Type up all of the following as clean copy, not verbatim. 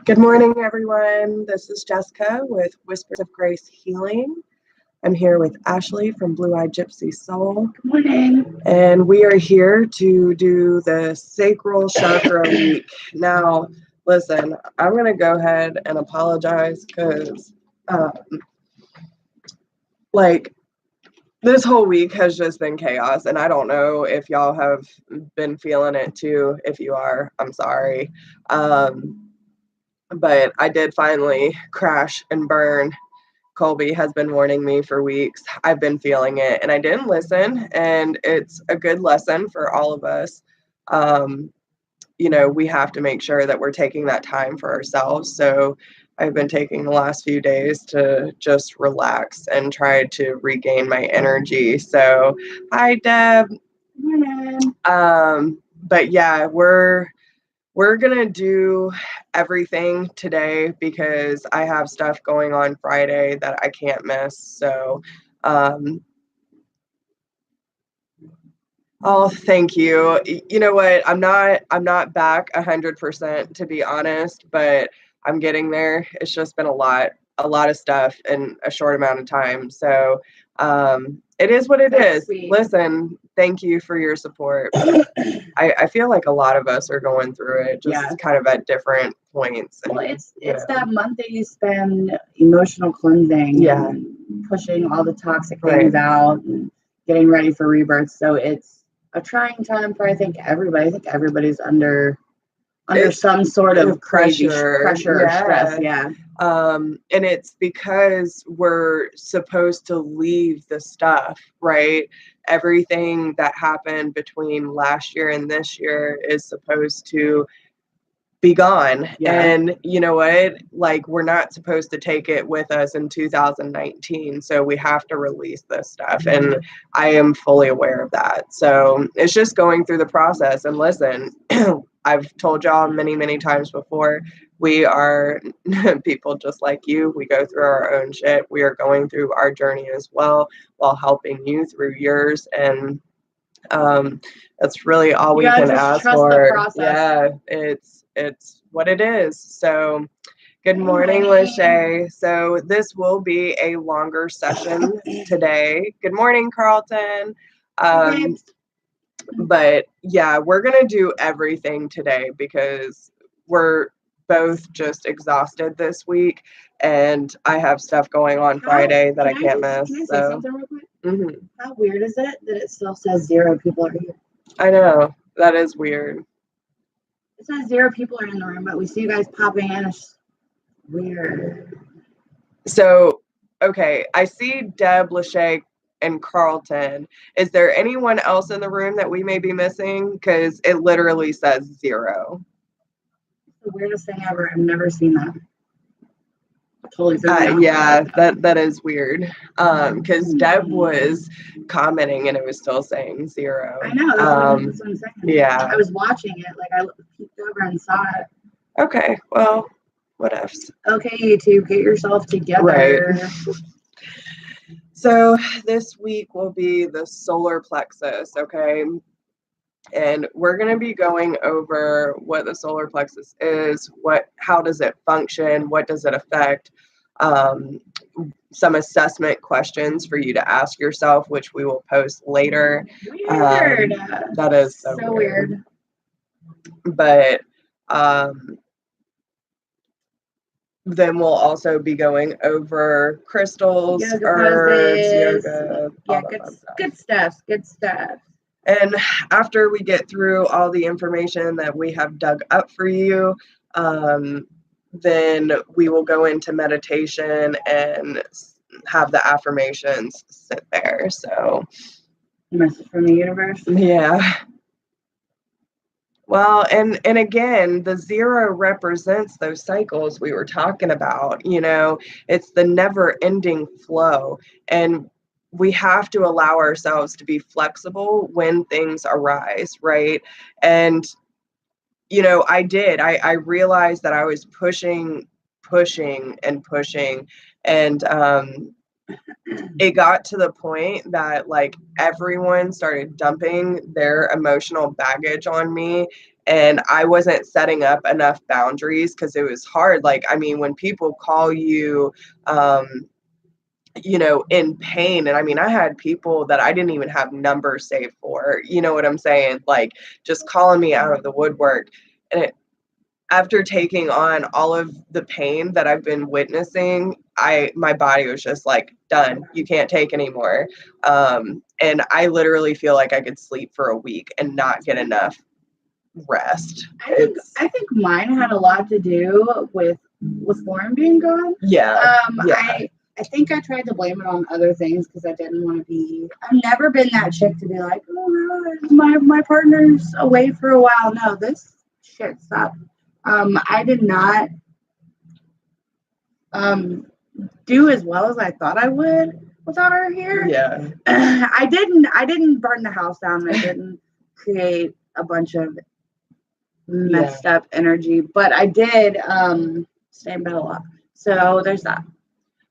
Good morning, everyone. This is Jessica with Whispers of Grace Healing. I'm here with Ashley from Blue Eyed Gypsy Soul. Good morning. And we are here to do the Sacral Chakra Week. Now, listen, I'm going to go ahead and apologize because, this whole week has just been chaos. And I don't know if y'all have been feeling it too. If you are, I'm sorry. But I did finally crash and burn. Colby has been warning me for weeks. I've been feeling it and I didn't listen, and it's a good lesson for all of us. We have to make sure that we're taking that time for ourselves. So I've been taking the last few days to just relax and try to regain my energy. So hi, Deb. But yeah, we're gonna do everything today because I have stuff going on Friday that I can't miss. So, oh, thank you. You know what? I'm not back 100%, to be honest, but I'm getting there. It's just been a lot of stuff in a short amount of time. So, it is what it is. Sweet. Listen, thank you for your support. I feel like a lot of us are going through it, just kind of at different points. Well, it's that month that you spend emotional cleansing, and pushing all the toxic things out, and getting ready for rebirth. So it's a trying time for I think everybody. I think everybody's under some sort of pressure or stress. Yeah. And it's because we're supposed to leave the stuff, right? Everything that happened between last year and this year is supposed to be gone. Yeah. And you know what? Like, we're not supposed to take it with us in 2019. So we have to release this stuff. And I am fully aware of that. So it's just going through the process. And listen, I've told y'all many, many times before, we are people just like you. We go through our own shit. We are going through our journey as well while helping you through yours. And that's really all we can ask for. Yeah, it's what it is. So good morning, Lachey. So this will be a longer session today. Good morning, Carlton. But yeah, we're gonna do everything today because we're both just exhausted this week, and I have stuff going on Friday that I can't miss. Can I say So something real quick? How weird is it that it still says 0 people are here? I know, that is weird. It says 0 people are in the room, but we see you guys popping in. It's weird. So, okay, I see Deb, Lachey, and Carlton. Is there anyone else in the room that we may be missing? Because it literally says 0. It's the weirdest thing ever. I've never seen that. Totally. Yeah, that is weird. Because Deb was commenting and it was still saying 0. I know. That's what I'm saying. Yeah. I was watching it. Like, I peeked over and saw it. Okay. Well, what else? Okay, YouTube, get yourself together. Right. So this week will be the solar plexus, okay? And we're going to be going over what the solar plexus is, how does it function, what does it affect, some assessment questions for you to ask yourself, which we will post later. Weird. That is so weird. But then we'll also be going over crystals, herbs, yoga, good stuff. And after we get through all the information that we have dug up for you, then we will go into meditation and have the affirmations sit there. So, message from the universe. Yeah. Well, and again, the 0 represents those cycles we were talking about. It's the never-ending flow, and we have to allow ourselves to be flexible when things arise, right? And I realized that I was pushing, and it got to the point that like everyone started dumping their emotional baggage on me, And I wasn't setting up enough boundaries because it was hard. Like, I mean, when people call you, you know, in pain. And I mean, I had people that I didn't even have numbers saved for, you know what I'm saying? Like, just calling me out of the woodwork. And after taking on all of the pain that I've been witnessing, my body was just like, done. You can't take anymore. And I literally feel like I could sleep for a week and not get enough rest. I think mine had a lot to do with Lauren being gone. Yeah. I think I tried to blame it on other things because I didn't want to be. I've never been that chick to be like, oh, my partner's away for a while. No, this shit sucked. I did not do as well as I thought I would without her here. Yeah. I didn't burn the house down. I didn't create a bunch of messed up energy, but I did stay in bed a lot. So there's that.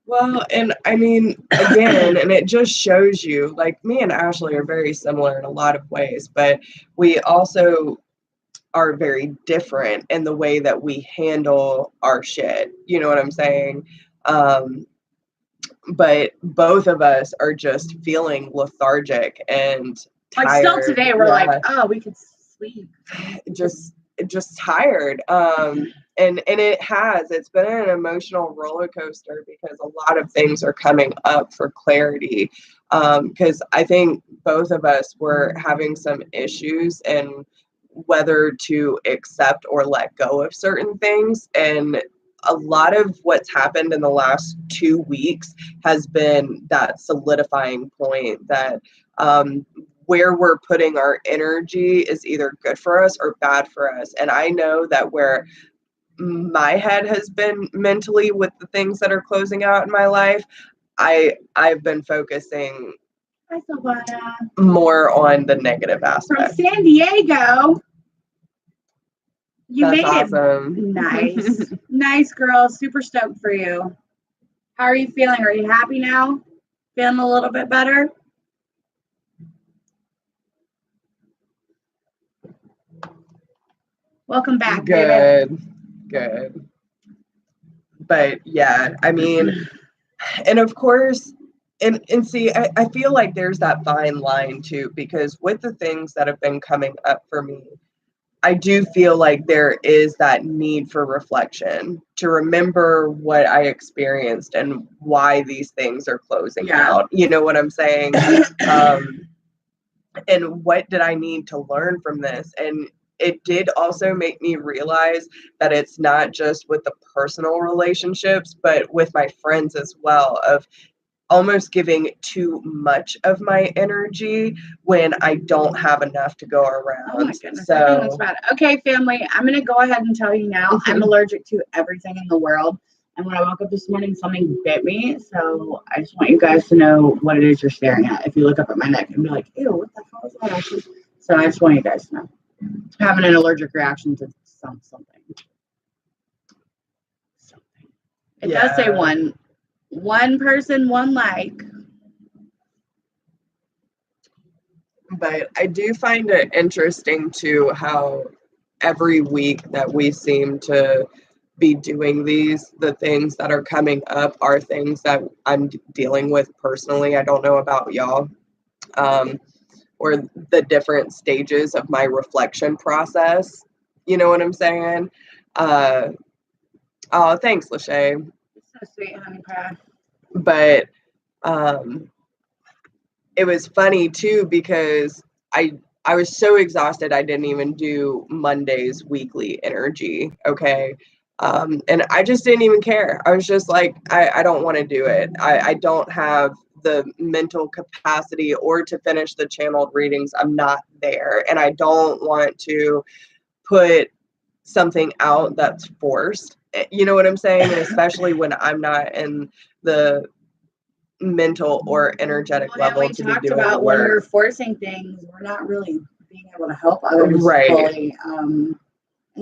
Well, and I mean, again, and it just shows you, like, me and Ashley are very similar in a lot of ways, but we also are very different in the way that we handle our shit. You know what I'm saying? But both of us are just feeling lethargic and tired. Like, still today, we're like, oh, we could sleep. Just tired. And it's been an emotional roller coaster because a lot of things are coming up for clarity. Because I think both of us were having some issues and whether to accept or let go of certain things. And a lot of what's happened in the last 2 weeks has been that solidifying point that where we're putting our energy is either good for us or bad for us. And I know that where my head has been mentally with the things that are closing out in my life, I've been focusing more on the negative aspect. From San Diego. You That's made awesome. It nice. Nice, girl. Super stoked for you. How are you feeling? Are you happy now? Feeling a little bit better? Welcome back. Good. Good. But yeah, I mean, and of course, and see, I feel like there's that fine line too, because with the things that have been coming up for me, I do feel like there is that need for reflection to remember what I experienced and why these things are closing out. You know what I'm saying? And what did I need to learn from this? And it did also make me realize that it's not just with the personal relationships, but with my friends as well, of almost giving too much of my energy when I don't have enough to go around. Oh my goodness. So, okay, family, I'm going to go ahead and tell you now, I'm allergic to everything in the world. And when I woke up this morning, something bit me. So I just want you guys to know what it is you're staring at. If you look up at my neck and be like, ew, what the hell is that actually? So I just want you guys to know. I'm having an allergic reaction to something. It does say one person, one like. But I do find it interesting too how every week that we seem to be doing the things that are coming up are things that I'm dealing with personally. I don't know about y'all, or the different stages of my reflection process. You know what I'm saying? Oh, thanks, Lachey. So sweet, honey pie. But it was funny too because I was so exhausted I didn't even do Monday's weekly energy. Okay. And I just didn't even care. I was just like, I don't want to do it. I don't have the mental capacity or to finish the channeled readings. I'm not there. And I don't want to put something out that's forced. You know what I'm saying? And especially when I'm not in the mental or energetic level to be doing the work. When we're forcing things, we're not really being able to help others fully. And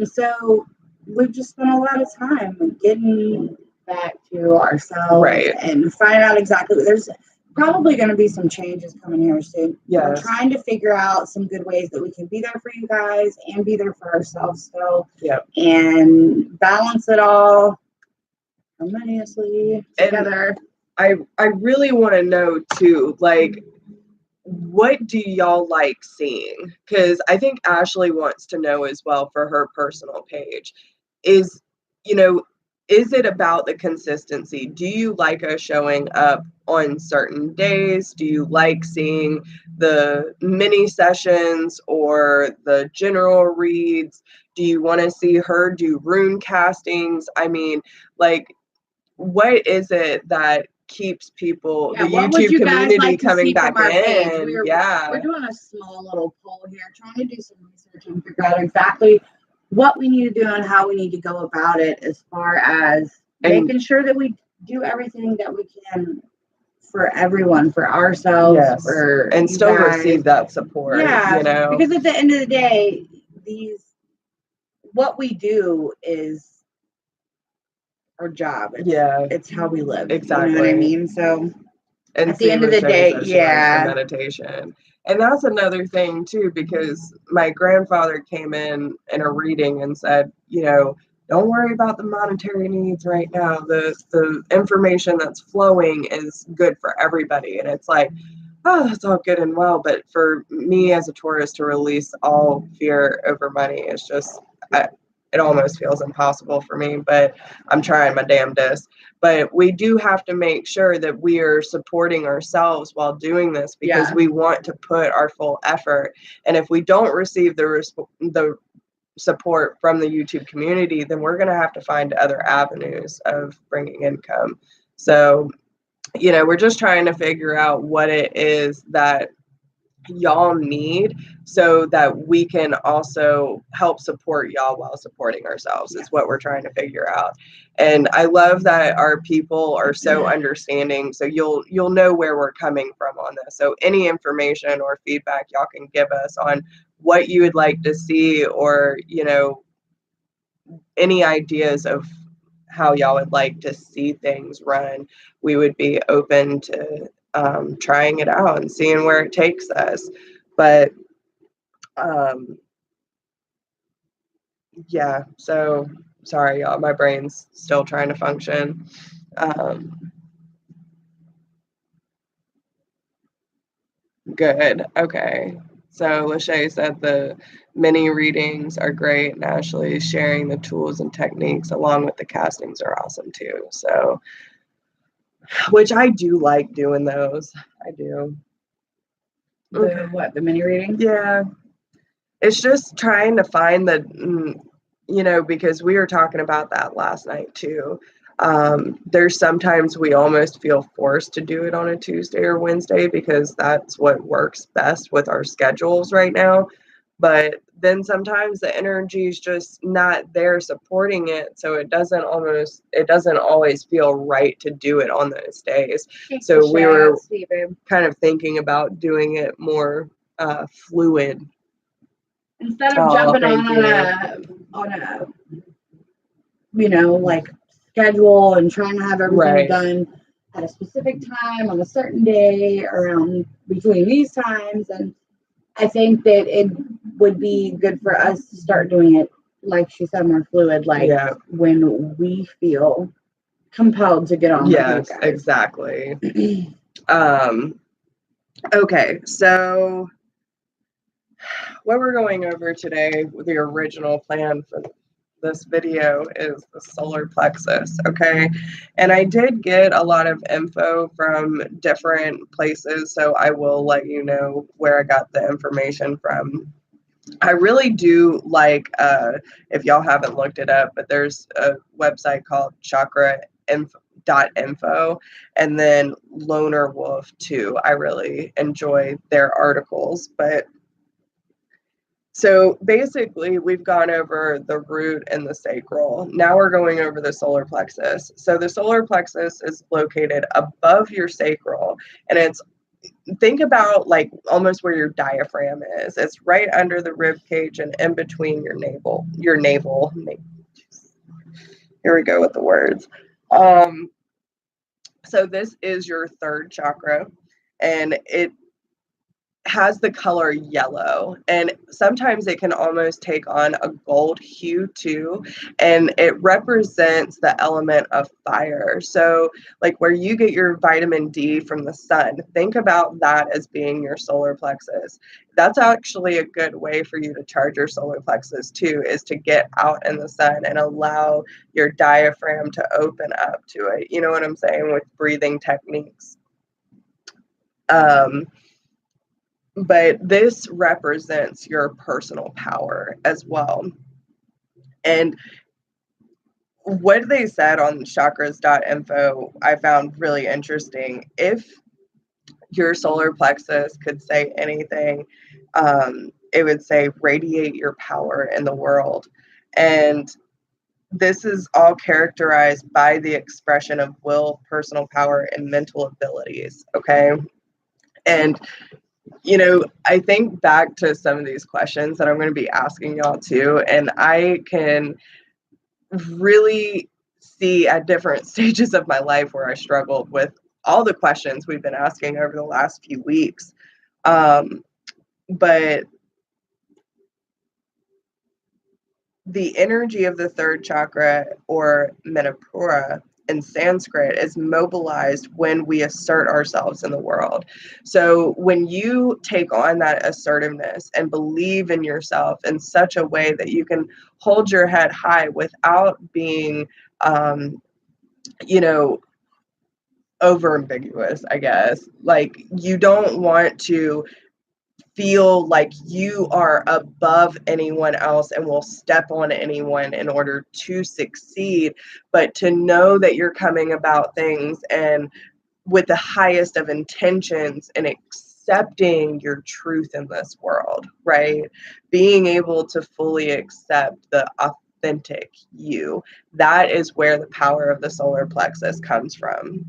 so we've just spent a lot of time getting back to ourselves and finding out exactly. probably going to be some changes coming here soon. Yes. We're trying to figure out some good ways that we can be there for you guys and be there for ourselves still. Yep. And balance it all harmoniously together. And I really want to know too, like, what do y'all like seeing? Because I think Ashley wants to know as well for her personal page. Is, you know, is it about the consistency? Do you like us showing up on certain days? Do you like seeing the mini sessions or the general reads? Do you want to see her do rune castings? I mean, like, what is it that keeps people, the YouTube community, coming back in? We're doing a small little poll here, trying to do some research and figure out exactly what we need to do and how we need to go about it, as far as making sure that we do everything that we can for everyone, for ourselves, yes, for and still receive that support. Yeah, you know, because at the end of the day, what we do is our job. It's how we live. Exactly. You know what I mean? So and at the end of the day, the meditation. And that's another thing too, because my grandfather came in a reading and said, you know, don't worry about the monetary needs right now. The information that's flowing is good for everybody. And it's like, oh, that's all good and well. But for me as a Taurus to release all fear over money is just, it almost feels impossible for me, but I'm trying my damnedest. But we do have to make sure that we are supporting ourselves while doing this, because we want to put our full effort. And if we don't receive the support from the YouTube community, then we're going to have to find other avenues of bringing income. So, you know, we're just trying to figure out what it is that y'all need so that we can also help support y'all while supporting ourselves, is what we're trying to figure out. And I love that our people are so understanding, so you'll know where we're coming from on this. So any information or feedback y'all can give us on what you would like to see, or, you know, any ideas of how y'all would like to see things run, we would be open to trying it out and seeing where it takes us. But yeah, so sorry y'all, my brain's still trying to function. Good. Okay. So Lachey said the mini readings are great, and Ashley is sharing the tools and techniques along with the castings are awesome too. So, which I do like doing those. I do. The mini readings? Yeah. It's just trying to find the, you know, because we were talking about that last night too. There's sometimes we almost feel forced to do it on a Tuesday or Wednesday because that's what works best with our schedules right now. But then sometimes the energy is just not there supporting it, so it doesn't always feel right to do it on those days. So we were kind of thinking about doing it more fluid. Instead of jumping on a you know, like, schedule and trying to have everything done at a specific time on a certain day around between these times. And I think that it would be good for us to start doing it, like she said, more fluid, like when we feel compelled to get on. Yes, exactly. Okay, so what we're going over today, the original plan for this video, is the solar plexus. Okay, and I did get a lot of info from different places, so I will let you know where I got the information from. I really do like, if y'all haven't looked it up, but there's a website called Chakra .info, and then Loner Wolf too. I really enjoy their articles. But so basically we've gone over the root and the sacral. Now we're going over the solar plexus. So the solar plexus is located above your sacral, and it's, think about like almost where your diaphragm is. It's right under the rib cage and in between your navel. Here we go with the words. So this is your third chakra, and it has the color yellow, and sometimes it can almost take on a gold hue too, and it represents the element of fire. So like where you get your vitamin D from the sun, think about that as being your solar plexus. That's actually a good way for you to charge your solar plexus too, is to get out in the sun and allow your diaphragm to open up to it. You know what I'm saying, with breathing techniques. But this represents your personal power as well. And what they said on chakras.info, I found really interesting. If your solar plexus could say anything, it would say radiate your power in the world. And this is all characterized by the expression of will, personal power, and mental abilities. Okay. And I think back to some of these questions that I'm going to be asking y'all too, and I can really see at different stages of my life where I struggled with all the questions we've been asking over the last few weeks. But the energy of the third chakra, or Manipura in Sanskrit, is mobilized when we assert ourselves in the world. So when you take on that assertiveness and believe in yourself in such a way that you can hold your head high without being, over ambiguous, I guess. Like, you don't want to feel like you are above anyone else and will step on anyone in order to succeed, but to know that you're coming about things and with the highest of intentions and accepting your truth in this world, right? Being able to fully accept the authentic you. That is where the power of the solar plexus comes from.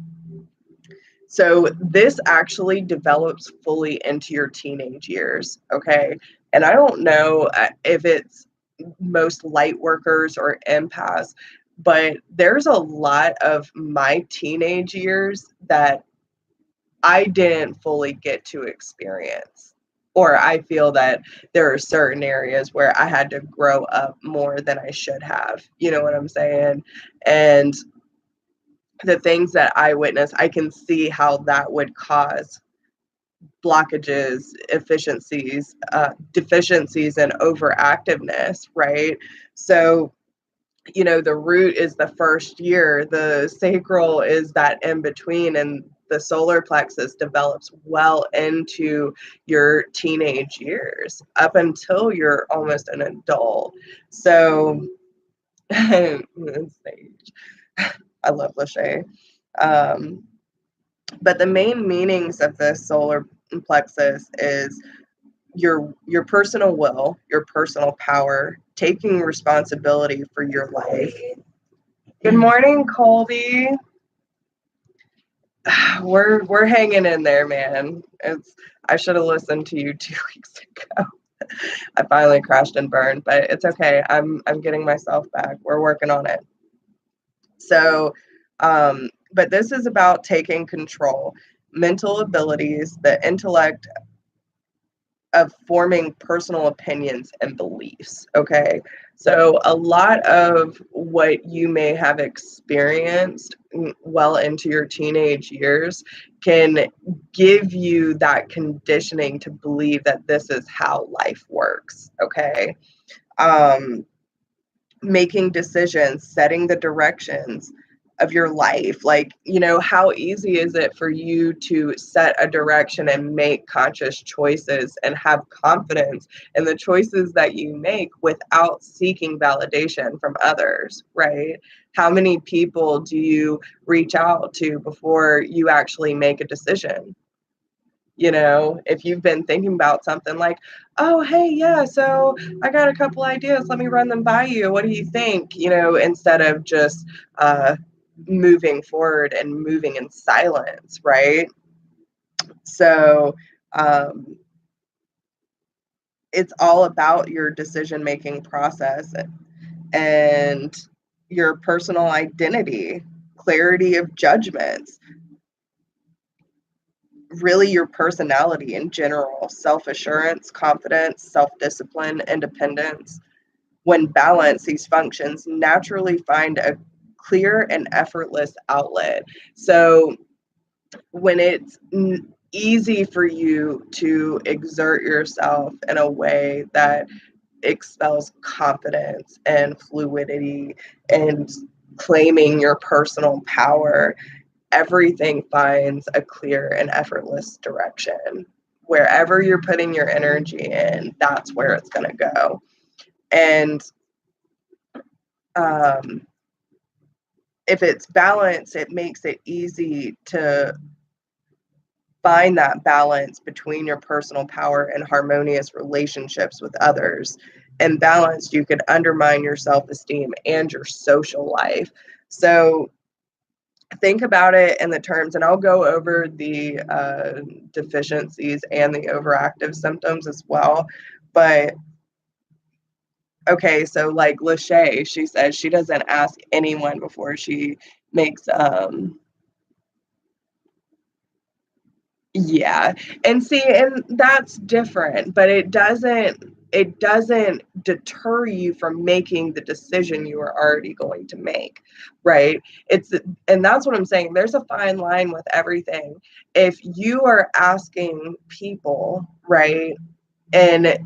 So this actually develops fully into your teenage years, okay? And I don't know if it's most light workers or empaths, but there's a lot of my teenage years that I didn't fully get to experience. Or I feel that there are certain areas where I had to grow up more than I should have. You know what I'm saying? And the things that I witnessed, I can see how that would cause blockages, deficiencies, and overactiveness, right? So, the root is the first year, the sacral is that in between, and the solar plexus develops well into your teenage years up until you're almost an adult. So, I love Lachey. But the main meanings of the solar plexus is your personal will, your personal power, taking responsibility for your life. Good morning, Colby. We're hanging in there, man. I should have listened to you 2 weeks ago. I finally crashed and burned, but it's okay. I'm getting myself back. We're working on it. So, but this is about taking control, mental abilities, the intellect of forming personal opinions and beliefs. Okay. So a lot of what you may have experienced well into your teenage years can give you that conditioning to believe that this is how life works. Okay. Making decisions, setting the directions of your life. Like, how easy is it for you to set a direction and make conscious choices and have confidence in the choices that you make without seeking validation from others, right? How many people do you reach out to before you actually make a decision? If you've been thinking about something like, oh, hey, yeah, so I got a couple ideas, let me run them by you. What do you think? Instead of just moving forward and moving in silence, right? So it's all about your decision-making process and your personal identity, clarity of judgments, really your personality in general, self-assurance, confidence, self-discipline, independence. When balanced, these functions naturally find a clear and effortless outlet. So when it's easy for you to exert yourself in a way that expels confidence and fluidity and claiming your personal power, everything finds a clear and effortless direction. Wherever you're putting your energy in, that's where it's going to go. And if it's balanced, it makes it easy to find that balance between your personal power and harmonious relationships with others. Imbalanced, you could undermine your self-esteem and your social life. So think about it in the terms, and I'll go over the deficiencies and the overactive symptoms as well. But okay, so like Lachey, she says she doesn't ask anyone before she makes yeah. And see, and that's different, but it doesn't deter you from making the decision you are already going to make, right? And that's what I'm saying. There's a fine line with everything. If you are asking people, right, and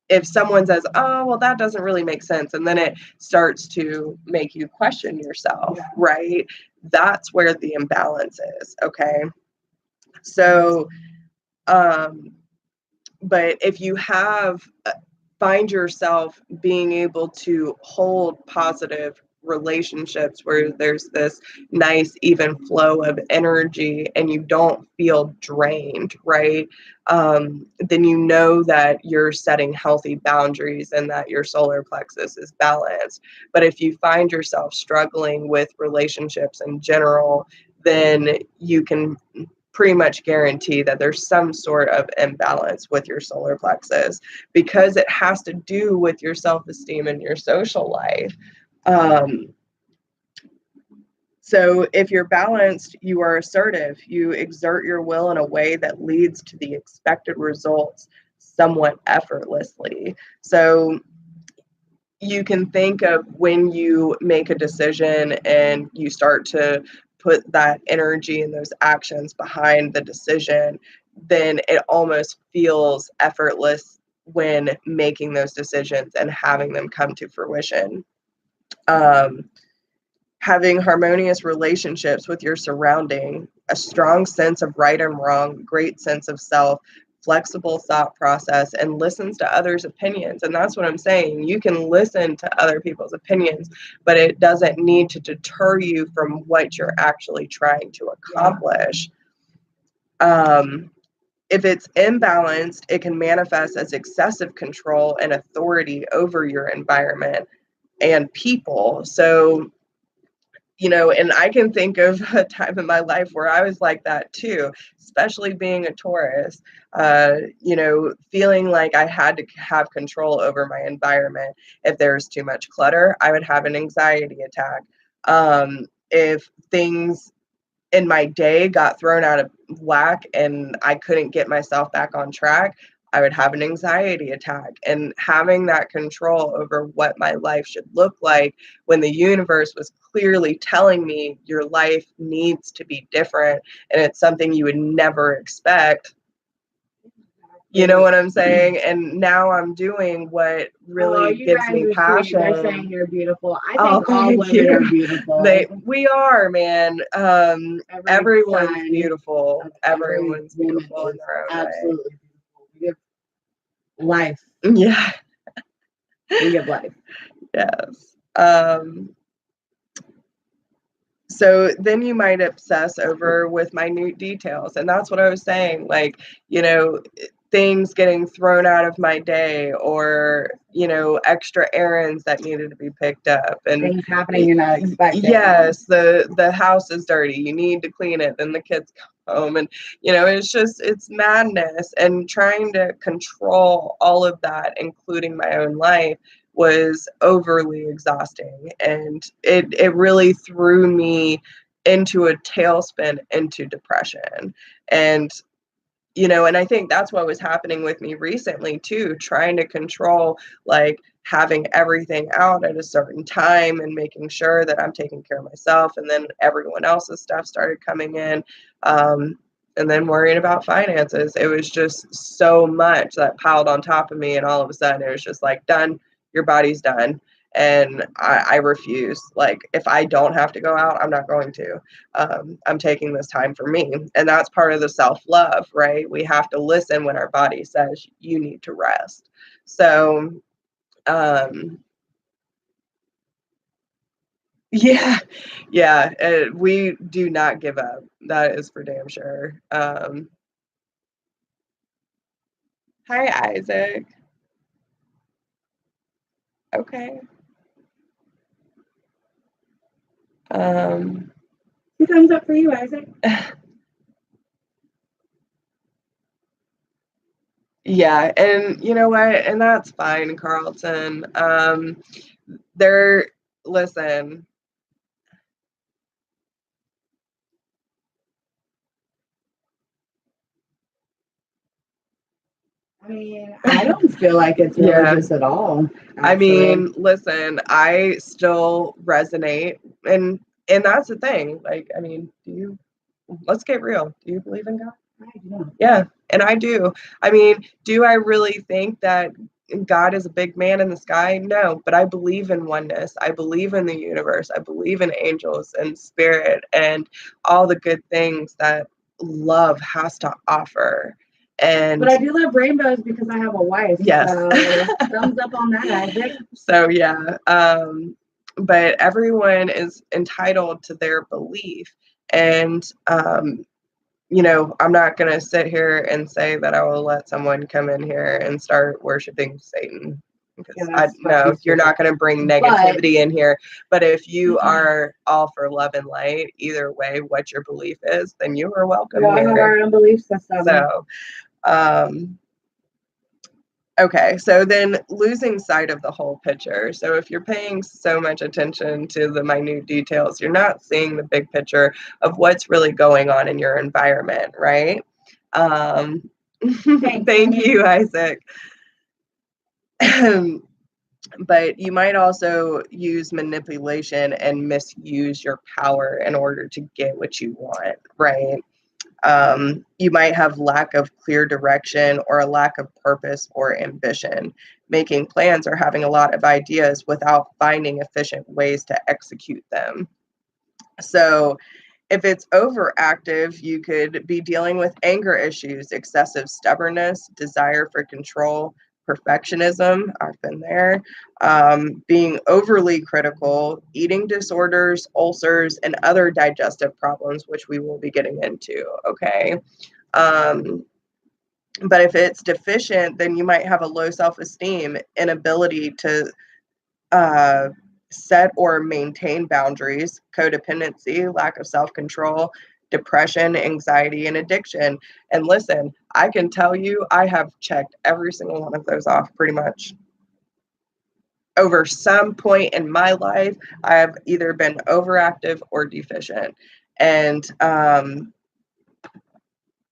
if someone says, oh, well, that doesn't really make sense, and then it starts to make you question yourself, right? That's where the imbalance is, okay? So, but if you find yourself being able to hold positive relationships where there's this nice even flow of energy and you don't feel drained, right? Then you know that you're setting healthy boundaries and that your solar plexus is balanced. But if you find yourself struggling with relationships in general, then you can pretty much guarantee that there's some sort of imbalance with your solar plexus, because it has to do with your self-esteem and your social life. So if you're balanced, you are assertive. You exert your will in a way that leads to the expected results somewhat effortlessly. So you can think of when you make a decision and you start to put that energy and those actions behind the decision, then it almost feels effortless when making those decisions and having them come to fruition. Having harmonious relationships with your surrounding, a strong sense of right and wrong, great sense of self, flexible thought process, and listens to others' opinions. And that's what I'm saying. You can listen to other people's opinions, but it doesn't need to deter you from what you're actually trying to accomplish. If it's imbalanced, it can manifest as excessive control and authority over your environment and people. So, you know, and I can think of a time in my life where I was like that too, especially being a Taurus, you know, feeling like I had to have control over my environment. If there was too much clutter, I would have an anxiety attack. If things in my day got thrown out of whack and I couldn't get myself back on track, I would have an anxiety attack. And having that control over what my life should look like when the universe was clearly telling me your life needs to be different and it's something you would never expect. You know what I'm saying? And now I'm doing what really gives me passion. They're saying you're beautiful. I think all women are beautiful. We are, man. Everyone's beautiful. Everyone's beautiful in their own way. Absolutely beautiful. We give life. Yeah. We give life. Yes. So then you might obsess over with minute details. And that's what I was saying. Like, you know, things getting thrown out of my day, or, you know, extra errands that needed to be picked up, and things happening you're not expecting. Yes, the house is dirty, you need to clean it, then the kids come home, and you know, it's madness. And trying to control all of that, including my own life, was overly exhausting, and it really threw me into a tailspin, into depression. And and I think that's what was happening with me recently too, trying to control, like, having everything out at a certain time and making sure that I'm taking care of myself. And then everyone else's stuff started coming in. And then worrying about finances. It was just so much that piled on top of me. And all of a sudden it was just like, done, your body's done. And I refuse. Like, if I don't have to go out, I'm not going to. I'm taking this time for me. And that's part of the self-love, right? We have to listen when our body says you need to rest. So, yeah, we do not give up. That is for damn sure. Hi, Isaac. Okay. Two thumbs up for you, Isaac. Yeah, and you know what? And that's fine, Carlton. Listen. I mean, I don't feel like it's religious at all. Actually. I mean, listen, I still resonate, and that's the thing. Like, I mean, let's get real. Do you believe in God? I do. Yeah, and I do. I mean, do I really think that God is a big man in the sky? No, but I believe in oneness. I believe in the universe. I believe in angels and spirit and all the good things that love has to offer. But I do love rainbows because I have a wife. Yes. So thumbs up on that, Isaac. So yeah, but everyone is entitled to their belief, and I'm not going to sit here and say that I will let someone come in here and start worshiping Satan. Because you're not going to bring negativity in here. But if you are all for love and light, either way, what your belief is, then you are welcome here. We all have our own belief system. So, okay, so then losing sight of the whole picture. So if you're paying so much attention to the minute details, you're not seeing the big picture of what's really going on in your environment, right? Thank you, Isaac. But you might also use manipulation and misuse your power in order to get what you want, right? You might have lack of clear direction or a lack of purpose or ambition, making plans or having a lot of ideas without finding efficient ways to execute them. So if it's overactive, you could be dealing with anger issues, excessive stubbornness, desire for control, perfectionism, I've been there, being overly critical, eating disorders, ulcers, and other digestive problems, which we will be getting into, okay? But if it's deficient, then you might have a low self-esteem, inability to set or maintain boundaries, codependency, lack of self-control, depression, anxiety, and addiction. And listen, I can tell you, I have checked every single one of those off pretty much. Over some point in my life, I have either been overactive or deficient. And,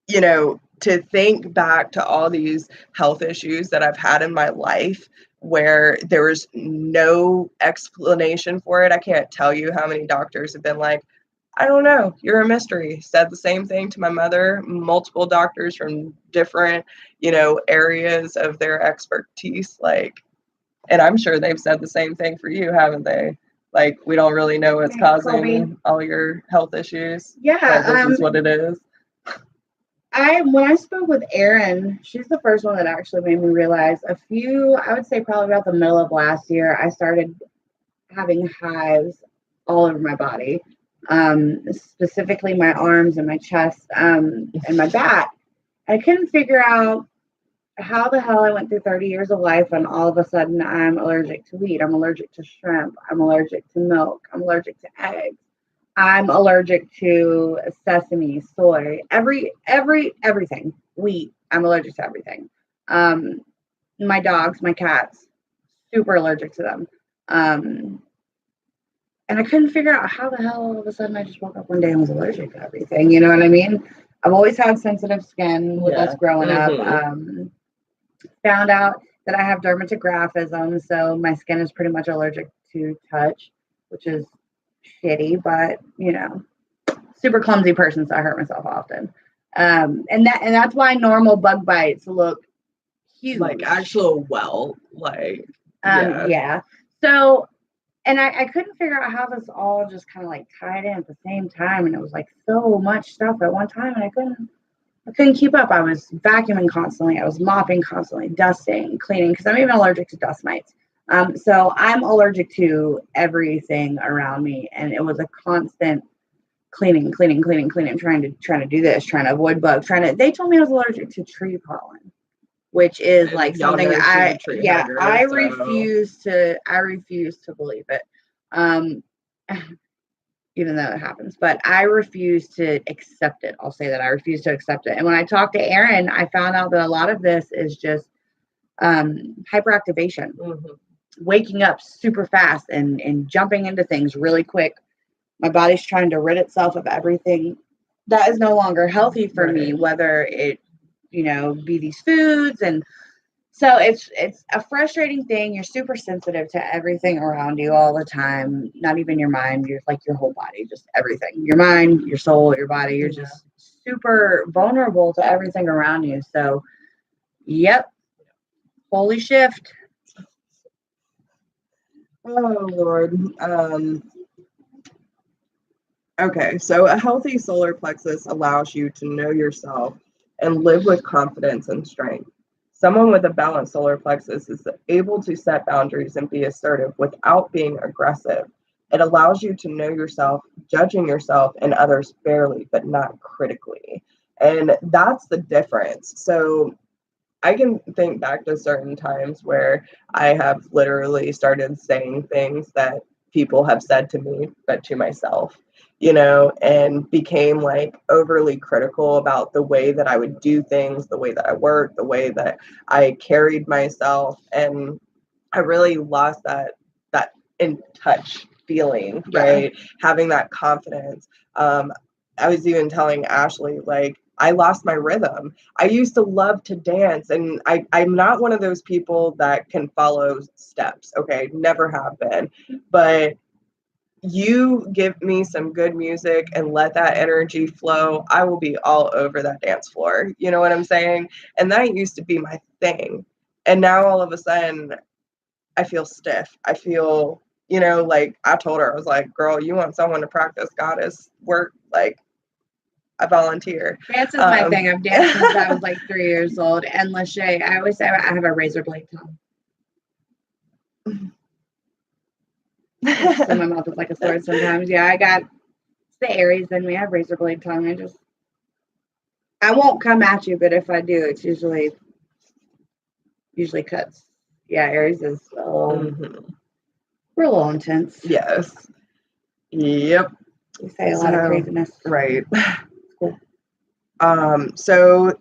to think back to all these health issues that I've had in my life where there was no explanation for it. I can't tell you how many doctors have been like, I don't know, you're a mystery. Said the same thing to my mother, multiple doctors from different, areas of their expertise. Like, and I'm sure they've said the same thing for you, haven't they? Like, we don't really know what's causing all your health issues. Yeah. This is what it is. When I spoke with Erin, she's the first one that actually made me realize I would say probably about the middle of last year, I started having hives all over my body, specifically my arms and my chest, and my back. I couldn't figure out how the hell I went through 30 years of life and all of a sudden I'm allergic to wheat, I'm allergic to shrimp, I'm allergic to milk, I'm allergic to eggs. I'm allergic to sesame, soy, everything. Wheat. I'm allergic to everything. My dogs, my cats, super allergic to them. And I couldn't figure out how the hell all of a sudden I just woke up one day and was allergic to everything. You know what I mean? I've always had sensitive skin with us growing up. Found out that I have dermatographism, so my skin is pretty much allergic to touch, which is shitty, but you know, super clumsy person, so I hurt myself often. And that's why normal bug bites look huge. Like actual yeah. So, and I couldn't figure out how this all just kind of like tied in at the same time, and it was like so much stuff at one time, and I couldn't keep up. I was vacuuming constantly. I was mopping constantly, dusting, cleaning, because I'm even allergic to dust mites. So I'm allergic to everything around me, and it was a constant cleaning, trying to do this, trying to avoid bugs, they told me I was allergic to tree pollen, which is like something I refuse to believe it. Even though it happens, but I refuse to accept it. I'll say that I refuse to accept it. And when I talked to Erin, I found out that a lot of this is just hyperactivation, waking up super fast and jumping into things really quick. My body's trying to rid itself of everything that is no longer healthy for me, whether it, be these foods. And so it's a frustrating thing. You're super sensitive to everything around you all the time. Not even your mind. You're like your whole body, just everything. Your mind, your soul, your body. You're just super vulnerable to everything around you. So, yep. Holy shift. Oh, Lord. Okay, so a healthy solar plexus allows you to know yourself and live with confidence and strength. Someone with a balanced solar plexus is able to set boundaries and be assertive without being aggressive. It allows you to know yourself, judging yourself and others fairly, but not critically. And that's the difference. So I can think back to certain times where I have literally started saying things that people have said to me, but to myself, and became like overly critical about the way that I would do things, the way that I worked, the way that I carried myself. And I really lost that in touch feeling, right? Having that confidence. I was even telling Ashley, like, I lost my rhythm. I used to love to dance, and I'm not one of those people that can follow steps, okay? Never have been. But you give me some good music and let that energy flow, I will be all over that dance floor. You know what I'm saying? And that used to be my thing. And now all of a sudden, I feel stiff. I feel, like I told her, I was like, girl, you want someone to practice goddess work? Like, I volunteer. Dance is my thing. I've danced since I was like 3 years old. And Lachey, I always say I have a razor blade tongue. So my mouth is like a sword sometimes. Yeah, I got the Aries in me. I have razor blade tongue. I won't come at you, but if I do, it's usually cuts. Yeah, Aries is we're a little intense. Yes. Yep. We say a lot of craziness. Right. Cool. So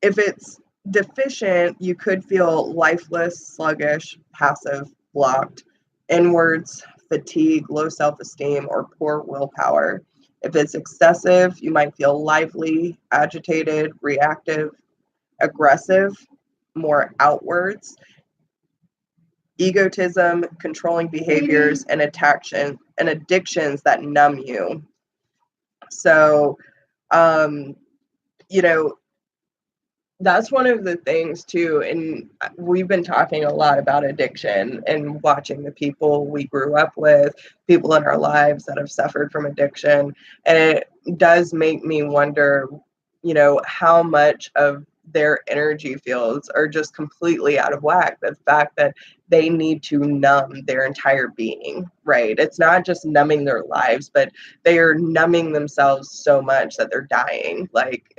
if it's deficient, you could feel lifeless, sluggish, passive, blocked, inwards, fatigue, low self-esteem, or poor willpower. If it's excessive, you might feel lively, agitated, reactive, aggressive, more outwards, egotism, controlling behaviors, and addictions that numb you. So, that's one of the things too. And we've been talking a lot about addiction and watching the people we grew up with, people in our lives that have suffered from addiction. And it does make me wonder, how much of their energy fields are just completely out of whack. The fact that they need to numb their entire being, right? It's not just numbing their lives, but they are numbing themselves so much that they're dying. Like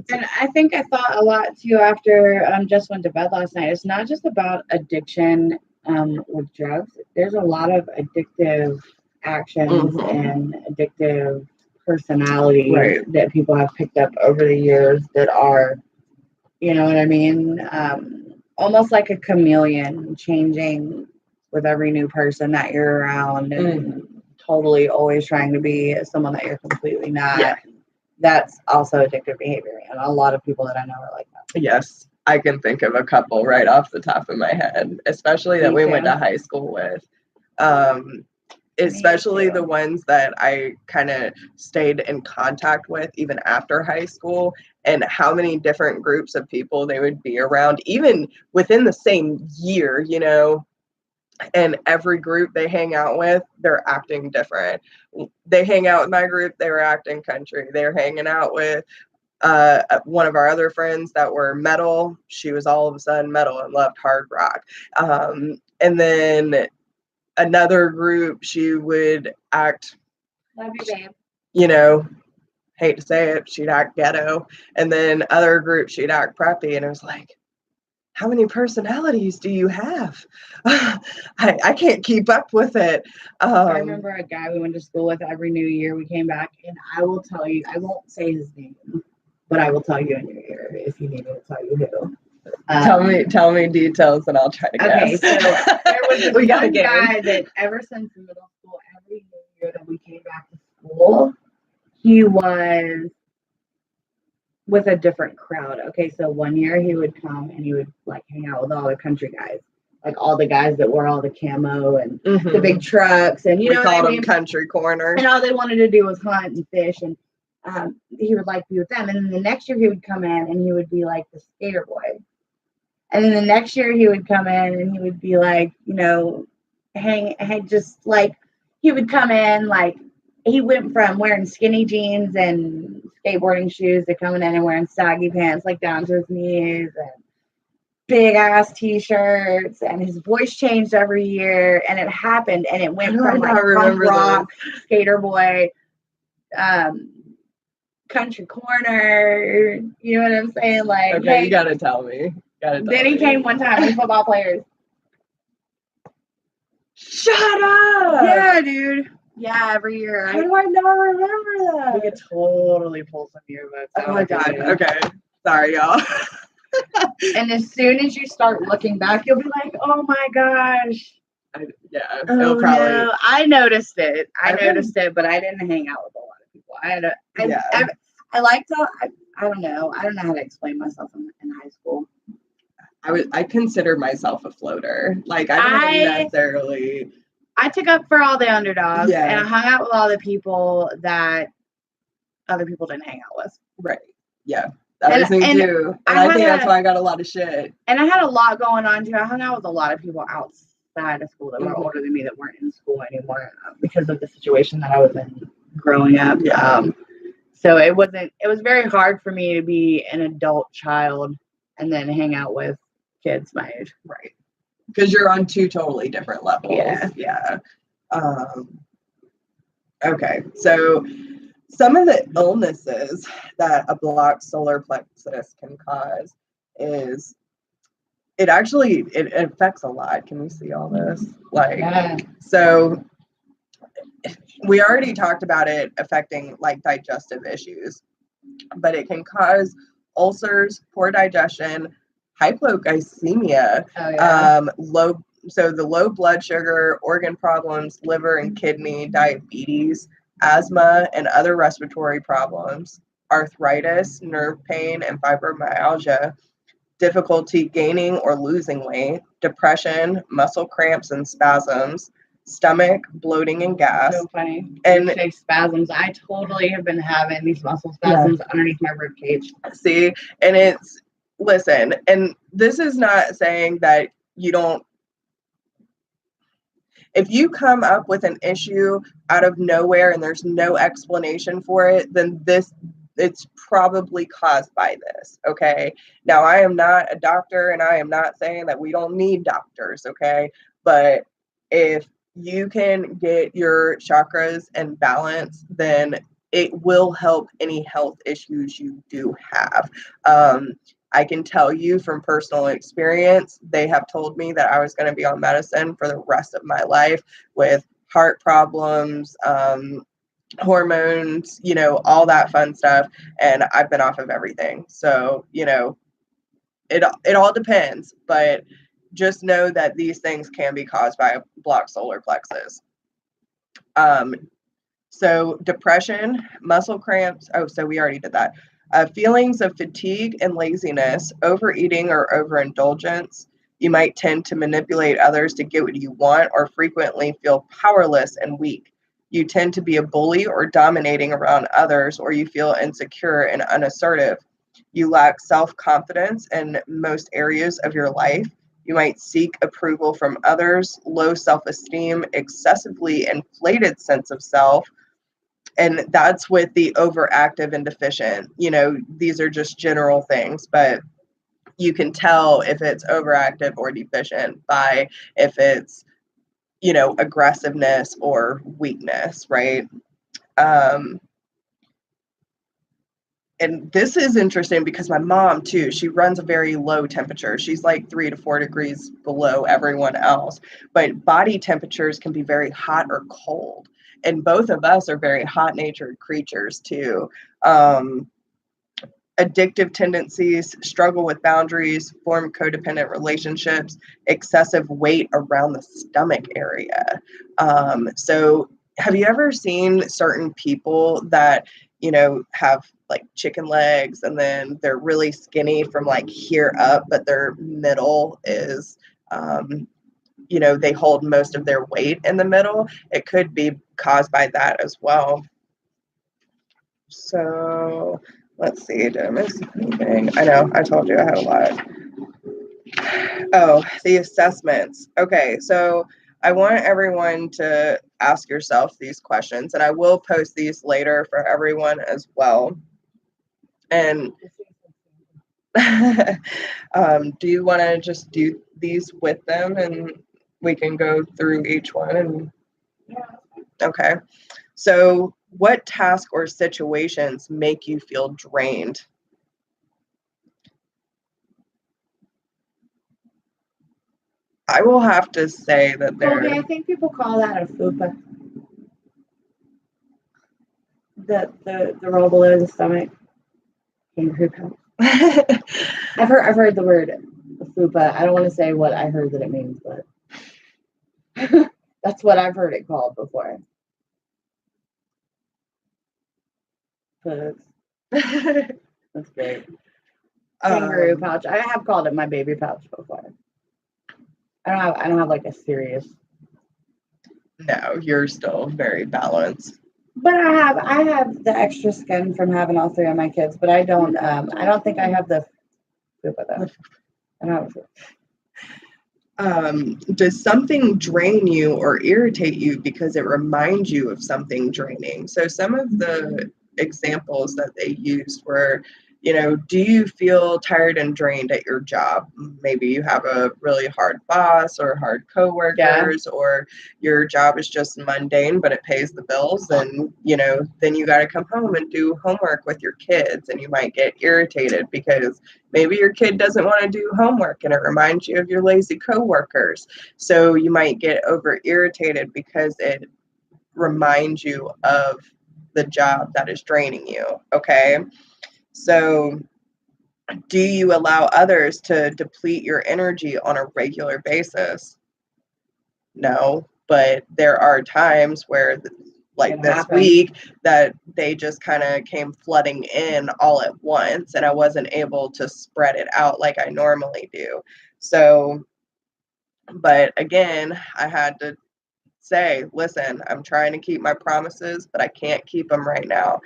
and I think I thought a lot too after just went to bed last night. It's not just about addiction with drugs. There's a lot of addictive actions and addictive personalities that people have picked up over the years that are, you know what I mean? Almost like a chameleon, changing with every new person that you're around. And totally always trying to be someone that you're completely not. Yeah. That's also addictive behavior. And a lot of people that I know are like that. Yes. I can think of a couple right off the top of my head, especially that we went to high school with. Especially the ones that I kind of stayed in contact with even after high school, and how many different groups of people they would be around, even within the same year, you know, and every group they hang out with, they're acting different. They hang out with my group, they were acting country. They were hanging out with one of our other friends that were metal. She was all of a sudden metal and loved hard rock. And then another group, she would act, Love you, babe. you know, hate to say it, she'd act ghetto. And then other groups, she'd act preppy. And it was like, how many personalities do you have? I can't keep up with it. I remember a guy we went to school with every New Year. We came back, and I will tell you, I won't say his name, but I will tell you in your ear if you need me to tell you who. Tell me details, and I'll try to guess. Okay, so there was this one guy that ever since middle school, every New Year that we came back to school, he was with a different crowd. Okay, so one year he would come and he would like hang out with all the country guys, like all the guys that wore all the camo and the big trucks, and you know called them country corner. And all they wanted to do was hunt and fish, and he would like be with them. And then the next year he would come in and he would be like the skater boy. And then the next year he would come in and he would be like, you know, just like he would come in like he went from wearing skinny jeans and skateboarding shoes to coming in and wearing saggy pants like down to his knees and big ass t-shirts, and his voice changed every year, and it happened, and it went from like punk rock, skater boy, country corner, you know what I'm saying? Like, okay, hey, you gotta tell me. Then he came one time with football players. Shut up! Yeah, dude. Yeah, every year. How do I not remember that? We could totally pull some yearbooks. Oh my god. Okay. Sorry, y'all. And as soon as you start looking back, you'll be like, oh my gosh. It'll probably. No, I noticed it. I noticed it, but I didn't hang out with a lot of people. I like to, I don't know. I don't know how to explain myself in high school. I consider myself a floater. Like, I didn't necessarily. I took up for all the underdogs, and I hung out with all the people that other people didn't hang out with. Right. Yeah. That was me too. And I think that's why I got a lot of shit. And I had a lot going on too. I hung out with a lot of people outside of school that were older than me that weren't in school anymore because of the situation that I was in growing up. Yeah. So it was very hard for me to be an adult child and then hang out with kids my age. Right. Because you're on two totally different levels. Yeah. Okay. So some of the illnesses that a blocked solar plexus can cause is it affects a lot. Can we see all this? So we already talked about it affecting like digestive issues, but it can cause ulcers, poor digestion, hypoglycemia, the low blood sugar, organ problems, liver and kidney, diabetes, asthma, and other respiratory problems, arthritis, nerve pain, and fibromyalgia, difficulty gaining or losing weight, depression, muscle cramps and spasms, stomach, bloating, and gas. So funny. And you say spasms. I totally have been having these muscle spasms underneath my rib cage. See, and listen, and this is not saying that you don't. If you come up with an issue out of nowhere and there's no explanation for it, then it's probably caused by this, okay? Now, I am not a doctor, and I am not saying that we don't need doctors, okay? But if you can get your chakras in balance, then it will help any health issues you do have. I can tell you from personal experience, they have told me that I was going to be on medicine for the rest of my life with heart problems, hormones, all that fun stuff. And I've been off of everything. So, it all depends, but just know that these things can be caused by a blocked solar plexus. So depression, muscle cramps. Oh, so we already did that. Feelings of fatigue and laziness, overeating or overindulgence. You might tend to manipulate others to get what you want or frequently feel powerless and weak. You tend to be a bully or dominating around others, or you feel insecure and unassertive. You lack self-confidence in most areas of your life. You might seek approval from others, low self-esteem, excessively inflated sense of self. And that's with the overactive and deficient. These are just general things, but you can tell if it's overactive or deficient by if it's, aggressiveness or weakness, right? And this is interesting because my mom too, she runs a very low temperature. She's like 3 to 4 degrees below everyone else, but body temperatures can be very hot or cold. And both of us are very hot natured creatures too. Addictive tendencies, struggle with boundaries, form codependent relationships, excessive weight around the stomach area. So have you ever seen certain people that, have like chicken legs and then they're really skinny from like here up, but their middle is, they hold most of their weight in the middle? It could be caused by that as well. So let's see, did I miss anything? I know, I told you I had a lot. Oh, the assessments. Okay, so I want everyone to ask yourself these questions, and I will post these later for everyone as well. And do you want to just do these with them and we can go through each one? And okay. So what task or situations make you feel drained? I will have to say that I think people call that a fupa. The roll below the stomach. I've heard the word fupa. I don't want to say what I heard that it means, but that's what I've heard it called before. That's great. Kangaroo pouch. I have called it my baby pouch before. I don't have like a serious. No, you're still very balanced. But I have the extra skin from having all 3 of my kids, but I don't think I have the fupa though. I don't have does something drain you or irritate you because it reminds you of something draining? So some of the examples that they used were, do you feel tired and drained at your job? Maybe you have a really hard boss or hard coworkers, or your job is just mundane, but it pays the bills. And, then you got to come home and do homework with your kids, and you might get irritated because maybe your kid doesn't want to do homework and it reminds you of your lazy coworkers. So you might get over irritated because it reminds you of the job that is draining you. Okay. So do you allow others to deplete your energy on a regular basis? No, but there are times where, like this week, that they just kind of came flooding in all at once, and I wasn't able to spread it out like I normally do. So, but again, I had to say, listen, I'm trying to keep my promises, but I can't keep them right now.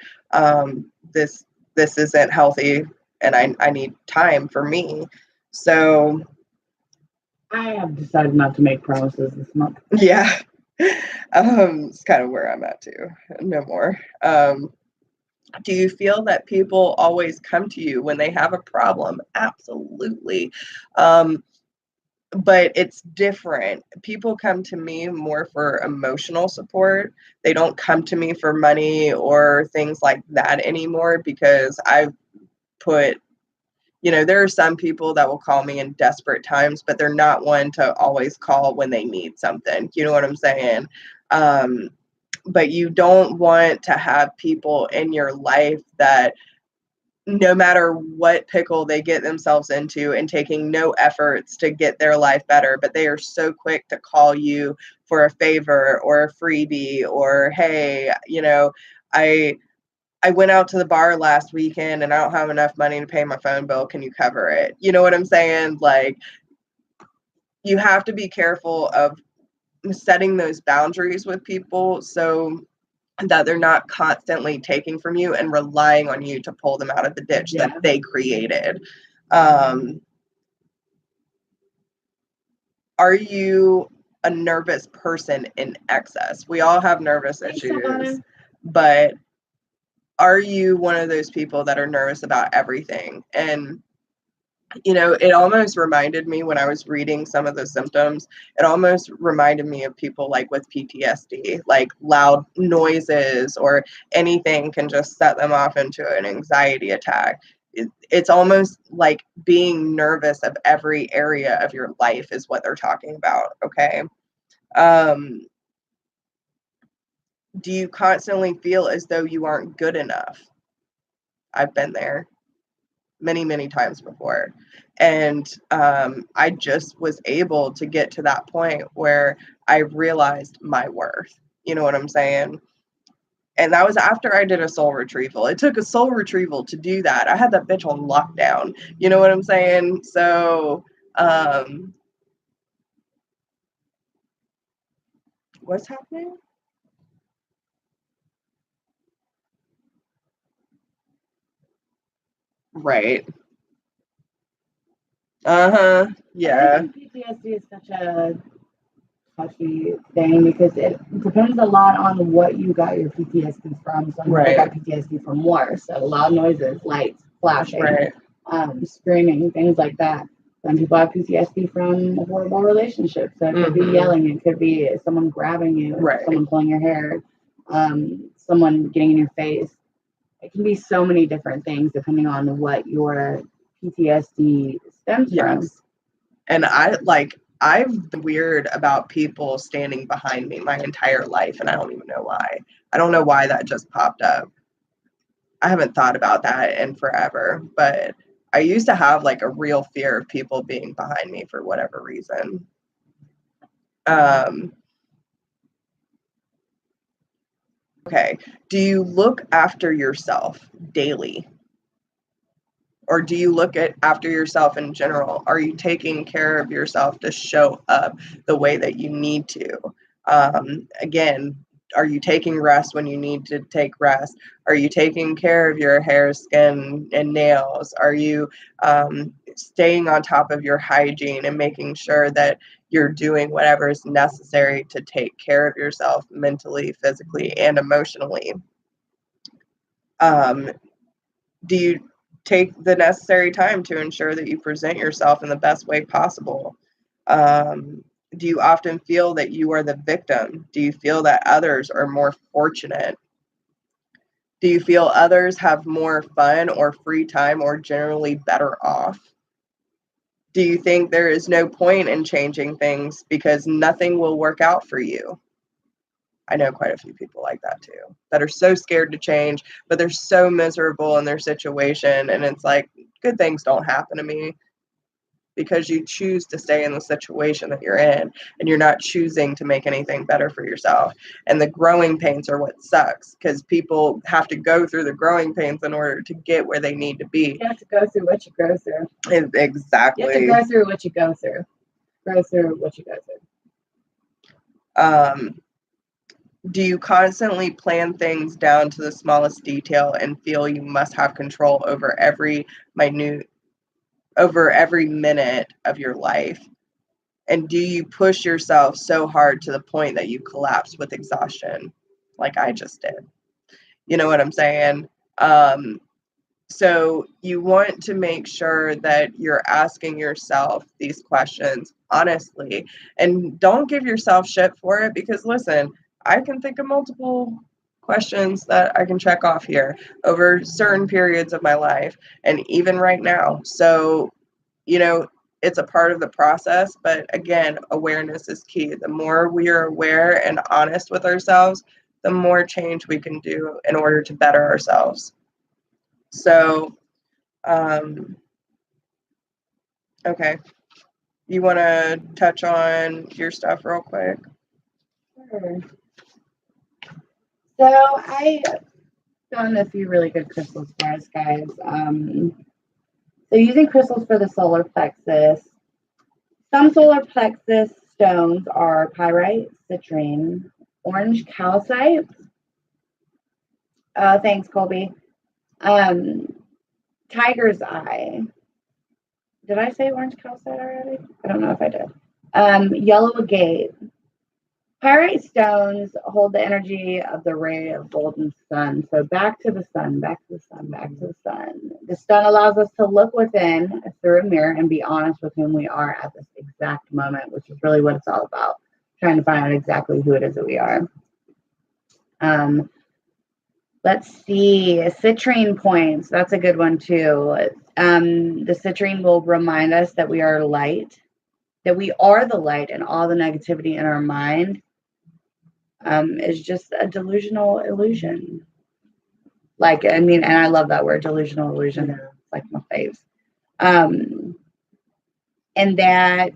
This isn't healthy, and I need time for me. So I have decided not to make promises this month. Yeah. It's kind of where I'm at too. No more. Do you feel that people always come to you when they have a problem? Absolutely. But it's different. People come to me more for emotional support. They don't come to me for money or things like that anymore, because I've put, there are some people that will call me in desperate times, but they're not one to always call when they need something. You know what I'm saying? But you don't want to have people in your life that no matter what pickle they get themselves into and taking no efforts to get their life better, but they are so quick to call you for a favor or a freebie or, hey, you know, I went out to the bar last weekend and I don't have enough money to pay my phone bill. Can you cover it? You know what I'm saying? Like, you have to be careful of setting those boundaries with people so that they're not constantly taking from you and relying on you to pull them out of the ditch that they created. Are you a nervous person in excess? We all have nervous issues, but are you one of those people that are nervous about everything? And you know, it almost reminded me when I was reading some of the symptoms, it almost reminded me of people like with PTSD, like loud noises or anything can just set them off into an anxiety attack. It's almost like being nervous of every area of your life is what they're talking about. Okay. Do you constantly feel as though you aren't good enough? I've been there many, many times before. And I just was able to get to that point where I realized my worth. You know what I'm saying? And that was after I did a soul retrieval. It took a soul retrieval to do that. I had that bitch on lockdown. You know what I'm saying? So, what's happening? Right. Uh-huh. Yeah. I think PTSD is such a touchy thing because it depends a lot on what you got your PTSD from. Some people got PTSD from war, so loud noises, lights, flashing, screaming, things like that. Some people have PTSD from a horrible relationship, so it could be yelling, it could be someone grabbing you, someone pulling your hair, someone getting in your face. It can be so many different things depending on what your PTSD stems from. And I've been weird about people standing behind me my entire life, and I don't even know why. I don't know why that just popped up. I haven't thought about that in forever, but I used to have like a real fear of people being behind me for whatever reason. Okay. Do you look after yourself daily? Or do you look after yourself in general? Are you taking care of yourself to show up the way that you need to? Again, are you taking rest when you need to take rest? Are you taking care of your hair, skin, and nails? Are you staying on top of your hygiene and making sure that you're doing whatever is necessary to take care of yourself mentally, physically, and emotionally? Do you take the necessary time to ensure that you present yourself in the best way possible? Do you often feel that you are the victim? Do you feel that others are more fortunate? Do you feel others have more fun or free time or generally better off? Do you think there is no point in changing things because nothing will work out for you? I know quite a few people like that too, that are so scared to change, but they're so miserable in their situation. And it's like, good things don't happen to me because you choose to stay in the situation that you're in and you're not choosing to make anything better for yourself. And the growing pains are what sucks because people have to go through the growing pains in order to get where they need to be. You have to go through what you go through. Exactly. You have to go through what you go through. Go through what you go through. Do you constantly plan things down to the smallest detail and feel you must have control over every minute of your life? And do you push yourself so hard to the point that you collapse with exhaustion, like I just did? You know what I'm saying? So you want to make sure that you're asking yourself these questions honestly, and don't give yourself shit for it because listen, I can think of multiple questions that I can check off here over certain periods of my life and even right now. So, you know, it's a part of the process, but again, awareness is key. The more we are aware and honest with ourselves, the more change we can do in order to better ourselves. So Okay. You want to touch on your stuff real quick? Sure. So I found a few really good crystals for us, guys. So using crystals for the solar plexus. Some solar plexus stones are pyrite, citrine, orange calcite. Thanks, Colby. Tiger's eye. Did I say orange calcite already? I don't know if I did. Yellow agate. Pyrite stones hold the energy of the ray of golden sun. So back to the sun, back to the sun, back to the sun. The sun allows us to look within through a mirror and be honest with whom we are at this exact moment, which is really what it's all about. Trying to find out exactly who it is that we are. Let's see, citrine points. That's a good one too. The citrine will remind us that we are light, that we are the light, and all the negativity in our mind is just a delusional illusion. Like, I mean, and I love that word, delusional illusion. It's like my faves. And that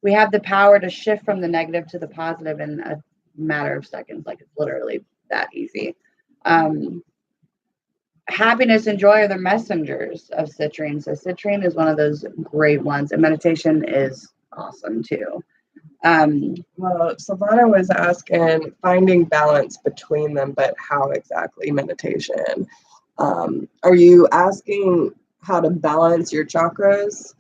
we have the power to shift from the negative to the positive in a matter of seconds. Like, it's literally that easy. Happiness and joy are the messengers of citrine. So citrine is one of those great ones. And meditation is awesome too. Well, Silvana was asking finding balance between them, but how exactly meditation? Are you asking how to balance your chakras?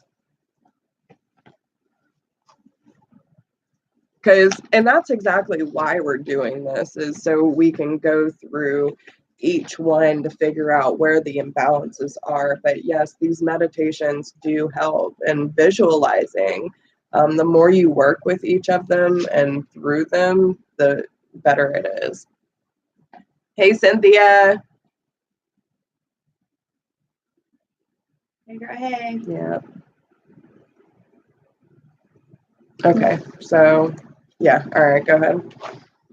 And that's exactly why we're doing this, is so we can go through each one to figure out where the imbalances are. But yes, these meditations do help, and visualizing. The more you work with each of them and through them, the better it is. Hey, Cynthia. Hey. Yeah. Okay, so yeah, all right, go ahead.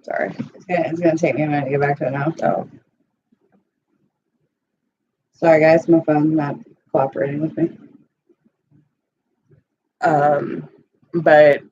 Sorry. It's gonna take me a minute to get back to it now. Oh. Sorry guys, my phone's not cooperating with me. But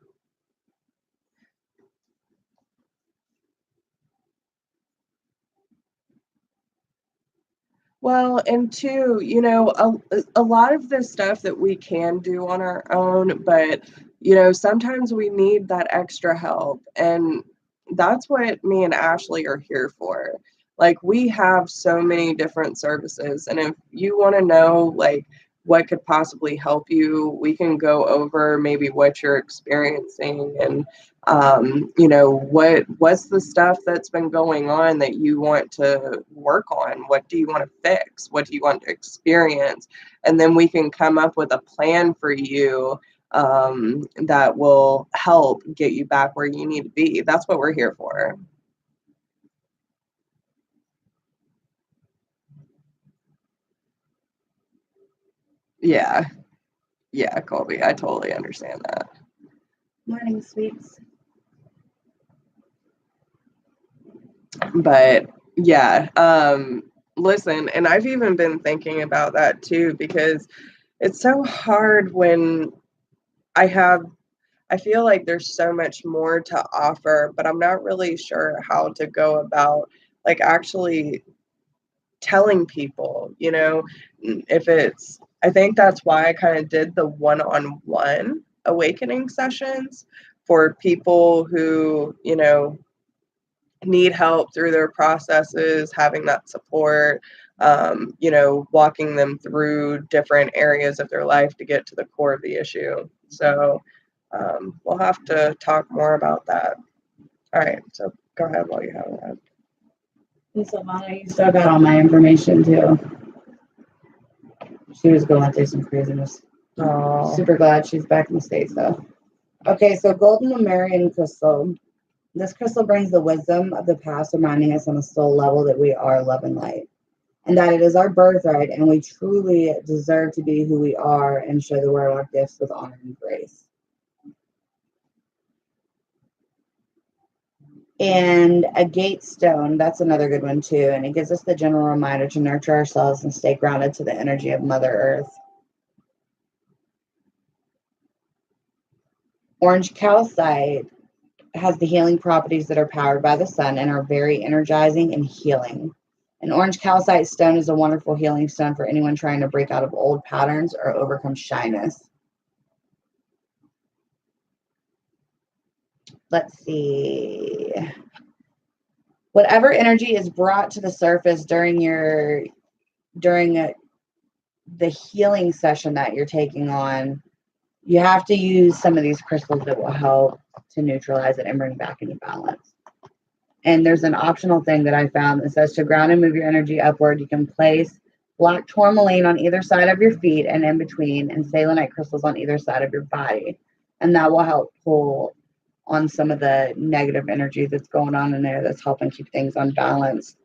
well, and two, you know, a lot of the stuff that we can do on our own, but you know, sometimes we need that extra help, and that's what me and Ashley are here for. Like, we have so many different services, and if you want to know like what could possibly help you, we can go over maybe what you're experiencing, and you know, what's the stuff that's been going on that you want to work on? What do you want to fix? What do you want to experience? And then we can come up with a plan for you that will help get you back where you need to be. That's what we're here for. Yeah. Yeah, Colby, I totally understand that. Morning, sweets. But yeah, listen, and I've even been thinking about that too, because it's so hard when I feel like there's so much more to offer, but I'm not really sure how to go about like actually telling people, you know, if it's, I think that's why I kind of did the one-on-one awakening sessions for people who, you know, need help through their processes, having that support, you know, walking them through different areas of their life to get to the core of the issue. So we'll have to talk more about that. All right, so go ahead while you have that. And Silvana, you still got all my information too. She was going through some craziness. Oh. Super glad she's back in the States though. Okay, so golden Lemurian crystal. This crystal brings the wisdom of the past, reminding us on a soul level that we are love and light, and that it is our birthright, and we truly deserve to be who we are and share the world our gifts with honor and grace. And a gate stone, that's another good one too. And it gives us the general reminder to nurture ourselves and stay grounded to the energy of Mother Earth. Orange calcite has the healing properties that are powered by the sun and are very energizing and healing. An orange calcite stone is a wonderful healing stone for anyone trying to break out of old patterns or overcome shyness. Let's see. Whatever energy is brought to the surface during the healing session that you're taking on, you have to use some of these crystals that will help to neutralize it and bring back into balance. And there's an optional thing that I found that says to ground and move your energy upward, you can place black tourmaline on either side of your feet and in between, and selenite crystals on either side of your body. And that will help pull on some of the negative energy that's going on in there that's helping keep things unbalanced.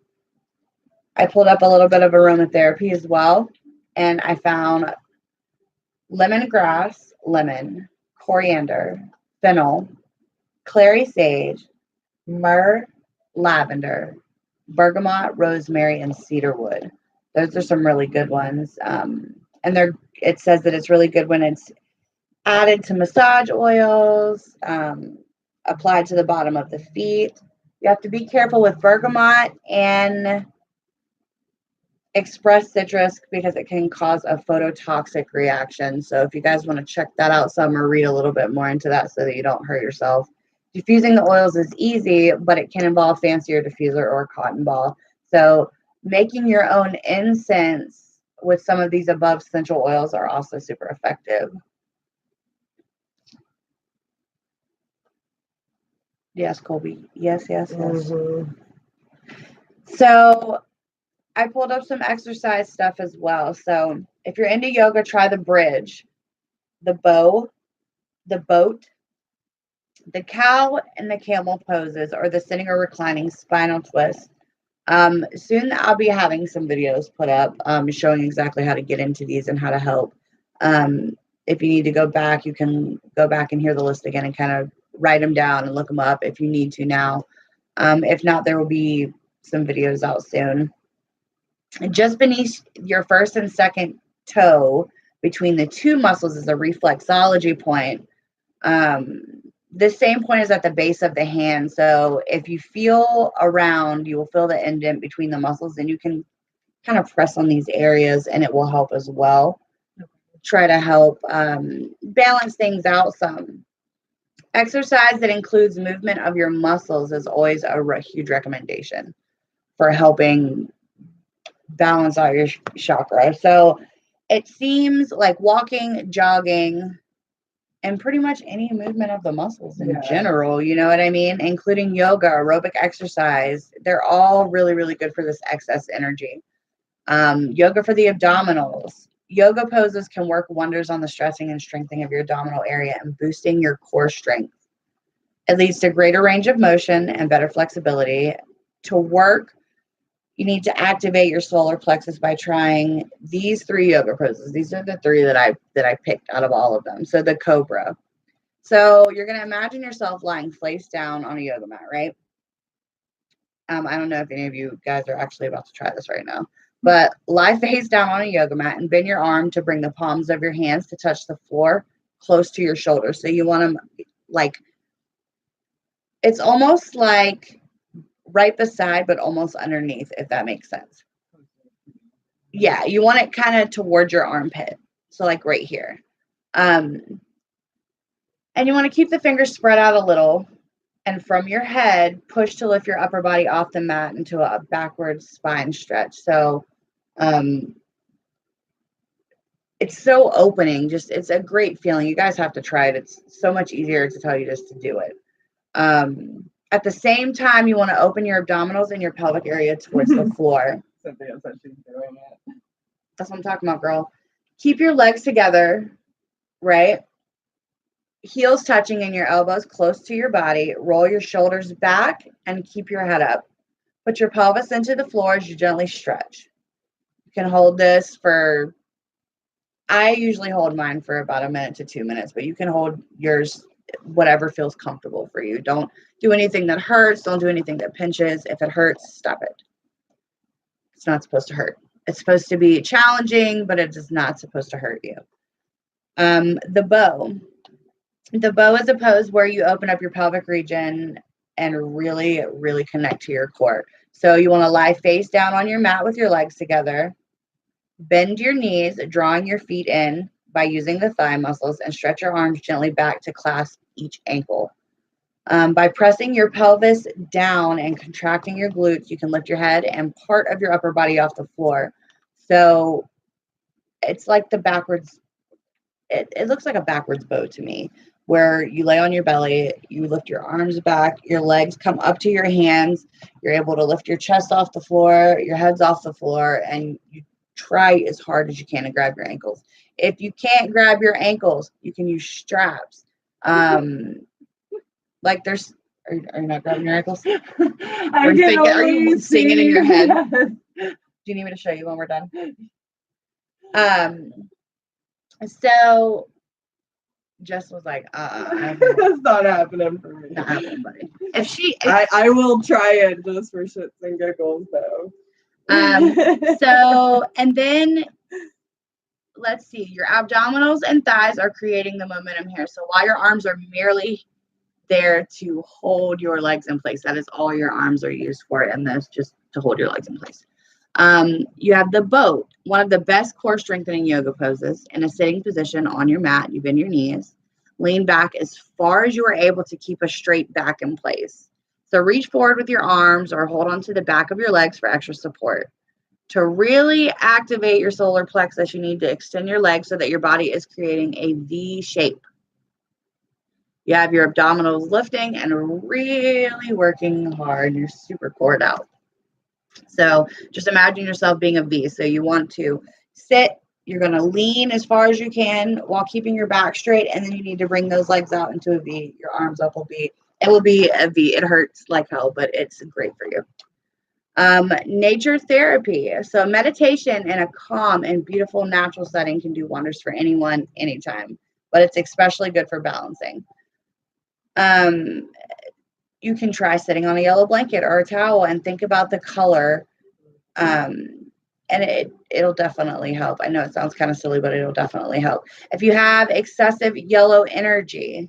I pulled up a little bit of aromatherapy as well, and I found lemongrass, lemon, coriander, fennel, clary sage, myrrh, lavender, bergamot, rosemary, and cedarwood. Those are some really good ones. And it says that it's really good when it's added to massage oils, applied to the bottom of the feet. You have to be careful with bergamot and expressed citrus because it can cause a phototoxic reaction. So if you guys want to check that out some or read a little bit more into that so that you don't hurt yourself. Diffusing the oils is easy, but it can involve fancier diffuser or cotton ball. So making your own incense with some of these above essential oils are also super effective. Yes, Colby. Yes. Mm-hmm. So I pulled up some exercise stuff as well. So if you're into yoga, try the bridge, the bow, the boat, the cow and the camel poses, or the sitting or reclining spinal twist. Soon I'll be having some videos put up showing exactly how to get into these and how to help. If you need to go back, you can go back and hear the list again and kind of write them down and look them up if you need to now. If not, there will be some videos out soon. Just beneath your first and second toe, between the two muscles, is a reflexology point. The same point is at the base of the hand. So if you feel around, you will feel the indent between the muscles, and you can kind of press on these areas and it will help as well. Try to help balance things out some. Exercise that includes movement of your muscles is always a huge recommendation for helping balance out your chakra. So it seems like walking, jogging, and pretty much any movement of the muscles in general, you know what I mean? Including yoga, aerobic exercise. They're all really, really good for this excess energy. Yoga for the abdominals. Yoga poses can work wonders on the stretching and strengthening of your abdominal area and boosting your core strength. It leads to greater range of motion and better flexibility. To work, you need to activate your solar plexus by trying these 3 yoga poses. These are the 3 that I picked out of all of them. So the cobra. So you're going to imagine yourself lying face down on a yoga mat, right? I don't know if any of you guys are actually about to try this right now, but lie face down on a yoga mat and bend your arm to bring the palms of your hands to touch the floor close to your shoulders. So you want them it's almost like right beside, but almost underneath, if that makes sense. Yeah, you want it kind of towards your armpit. So like right here. And you want to keep the fingers spread out a little. And from your head, push to lift your upper body off the mat into a backward spine stretch. So it's so opening. It's a great feeling. You guys have to try it. It's so much easier to tell you just to do it. At the same time, you want to open your abdominals and your pelvic area towards the floor. That's what I'm talking about, girl. Keep your legs together, right? Heels touching and your elbows close to your body. Roll your shoulders back and keep your head up. Put your pelvis into the floor as you gently stretch. You can hold this I usually hold mine for about 1 minute to 2 minutes, but you can hold yours whatever feels comfortable for you. Don't do anything that hurts. Don't do anything that pinches. If it hurts, stop it. It's not supposed to hurt. It's supposed to be challenging, but it is not supposed to hurt you. The bow. The bow is a pose where you open up your pelvic region and really, really connect to your core. So you want to lie face down on your mat with your legs together. Bend your knees, drawing your feet in by using the thigh muscles, and stretch your arms gently back to clasp each ankle. By pressing your pelvis down and contracting your glutes, you can lift your head and part of your upper body off the floor. So it's like the backwards, it looks like a backwards bow to me, where you lay on your belly, you lift your arms back, your legs come up to your hands, you're able to lift your chest off the floor, your head's off the floor, and you try as hard as you can to grab your ankles. If you can't grab your ankles, you can use straps. Like there's, are you not grabbing your ankles? Are you singing in your head? Do you need me to show you when we're done? So Jess was like, that's not happening for me. Not happening, buddy. I will try it just for shits and giggles though. So, and then let's see, your abdominals and thighs are creating the momentum here. So while your arms are merely there to hold your legs in place, that is all your arms are used for, and that's just to hold your legs in place. You have the boat, one of the best core strengthening yoga poses. In a sitting position on your mat, you bend your knees, lean back as far as you are able to keep a straight back in place. So reach forward with your arms or hold onto the back of your legs for extra support. To really activate your solar plexus, you need to extend your legs so that your body is creating a V shape. You have your abdominals lifting and really working hard. You're super cored out. So just imagine yourself being a V. So you want to sit, you're going to lean as far as you can while keeping your back straight. And then you need to bring those legs out into a V. Your arms up will be a V. It hurts like hell, but it's great for you. Nature therapy. So meditation in a calm and beautiful natural setting can do wonders for anyone, anytime, but it's especially good for balancing. You can try sitting on a yellow blanket or a towel and think about the color. And it'll definitely help. I know it sounds kind of silly, but it'll definitely help. If you have excessive yellow energy,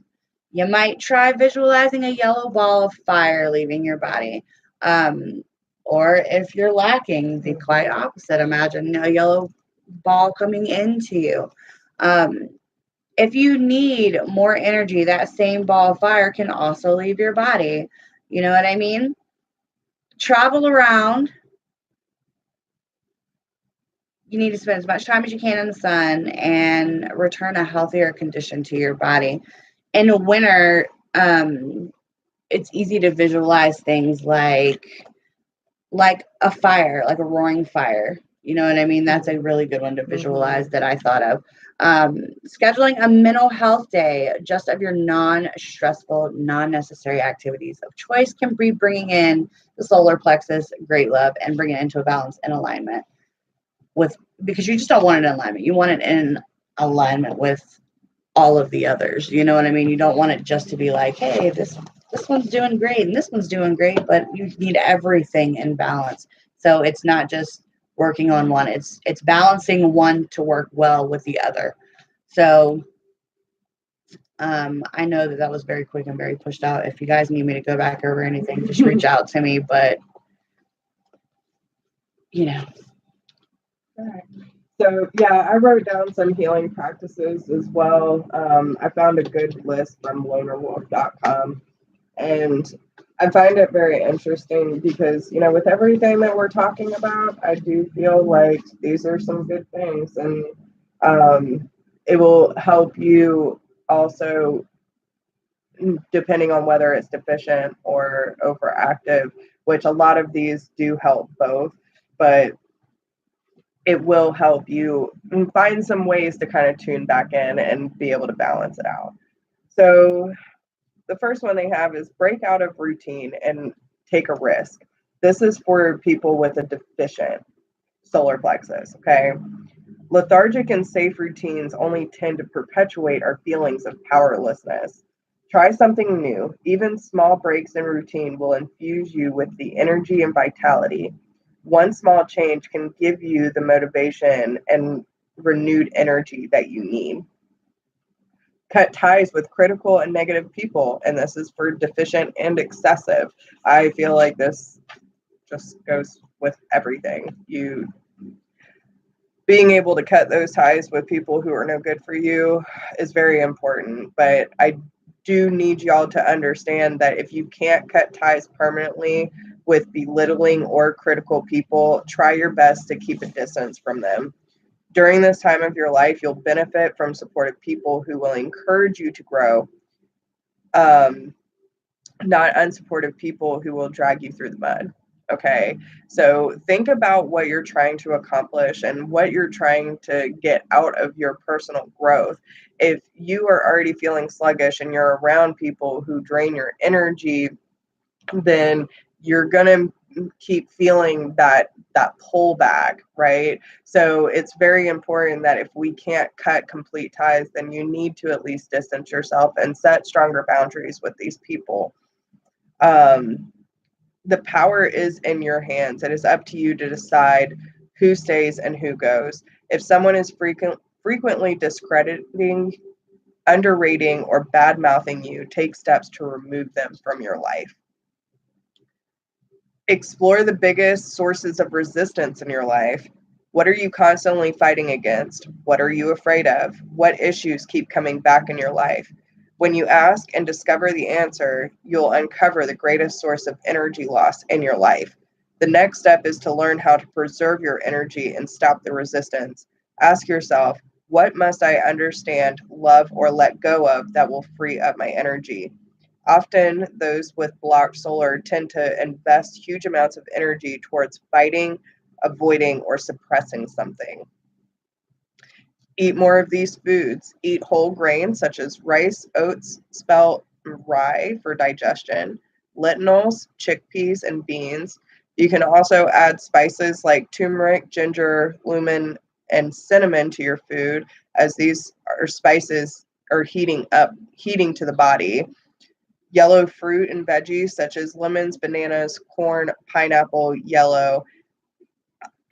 you might try visualizing a yellow ball of fire leaving your body. Or if you're lacking, the quite opposite, imagine a yellow ball coming into you. If you need more energy, that same ball of fire can also leave your body. You know what I mean? Travel around. You need to spend as much time as you can in the sun and return a healthier condition to your body. In the winter, it's easy to visualize things like a fire, like a roaring fire. You know what I mean? That's a really good one to visualize that I thought of. Scheduling a mental health day just of your non-stressful, non-necessary activities of choice can be bringing in the solar plexus, great love, and bring it into a balance and alignment because you just don't want it in alignment. You want it in alignment with all of the others. You know what I mean? You don't want it just to be like, hey, this one's doing great and this one's doing great, but you need everything in balance. So it's not just working on one, it's balancing one to work well with the other. So I know that was very quick and very pushed out. If you guys need me to go back over anything, just reach out to me. But you know. All right. So yeah, I wrote down some healing practices as well. I found a good list from lonerwolf.com, and I find it very interesting because, you know, with everything that we're talking about, I do feel like these are some good things, and it will help you also, depending on whether it's deficient or overactive, which a lot of these do help both, but it will help you find some ways to kind of tune back in and be able to balance it out. So the first one they have is break out of routine and take a risk. This is for people with a deficient solar plexus, okay? Lethargic and safe routines only tend to perpetuate our feelings of powerlessness. Try something new. Even small breaks in routine will infuse you with the energy and vitality. One small change can give you the motivation and renewed energy that you need. Cut ties with critical and negative people, and this is for deficient and excessive. I feel like this just goes with everything. You being able to cut those ties with people who are no good for you is very important, but I do need y'all to understand that if you can't cut ties permanently with belittling or critical people, try your best to keep a distance from them. During this time of your life, you'll benefit from supportive people who will encourage you to grow, not unsupportive people who will drag you through the mud. Okay, so think about what you're trying to accomplish and what you're trying to get out of your personal growth. If you are already feeling sluggish and you're around people who drain your energy, then you're gonna keep feeling that pullback, right? So it's very important that if we can't cut complete ties, then you need to at least distance yourself and set stronger boundaries with these people. The power is in your hands. It is up to you to decide who stays and who goes. If someone is frequently discrediting, underrating, or bad mouthing you, take steps to remove them from your life. Explore the biggest sources of resistance in your life. What are you constantly fighting against? What are you afraid of? What issues keep coming back in your life? When you ask and discover the answer, you'll uncover the greatest source of energy loss in your life. The next step is to learn how to preserve your energy and stop the resistance. Ask yourself, what must I understand, love, or let go of that will free up my energy? Often, those with blocked solar tend to invest huge amounts of energy towards fighting, avoiding, or suppressing something. Eat more of these foods. Eat whole grains such as rice, oats, spelt, rye for digestion, lentils, chickpeas, and beans. You can also add spices like turmeric, ginger, cumin, and cinnamon to your food, as these are spices are heating to the body. Yellow fruit and veggies such as lemons, bananas, corn, pineapple, yellow.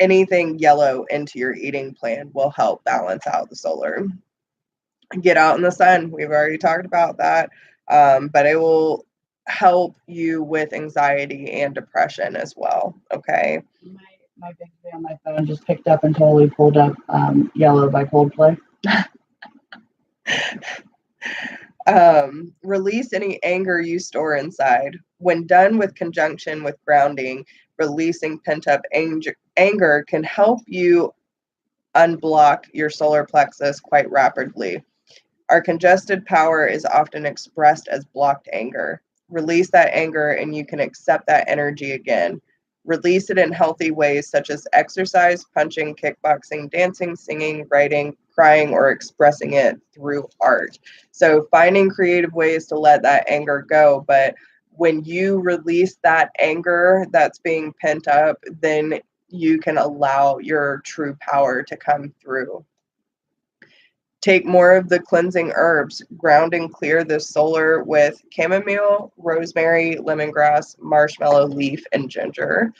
Anything yellow into your eating plan will help balance out the solar. Get out in the sun. We've already talked about that, but it will help you with anxiety and depression as well. Okay. My big thing on my phone just picked up and totally pulled up Yellow by Coldplay. Release any anger you store inside. When done with conjunction with grounding, releasing pent-up anger can help you unblock your solar plexus quite rapidly. Our congested power is often expressed as blocked anger. Release that anger and you can accept that energy again. Release it in healthy ways such as exercise, punching, kickboxing, dancing, singing, writing, crying, or expressing it through art. So finding creative ways to let that anger go. But when you release that anger that's being pent up, then you can allow your true power to come through. Take more of the cleansing herbs. Ground and clear the solar with chamomile, rosemary, lemongrass, marshmallow leaf, and ginger.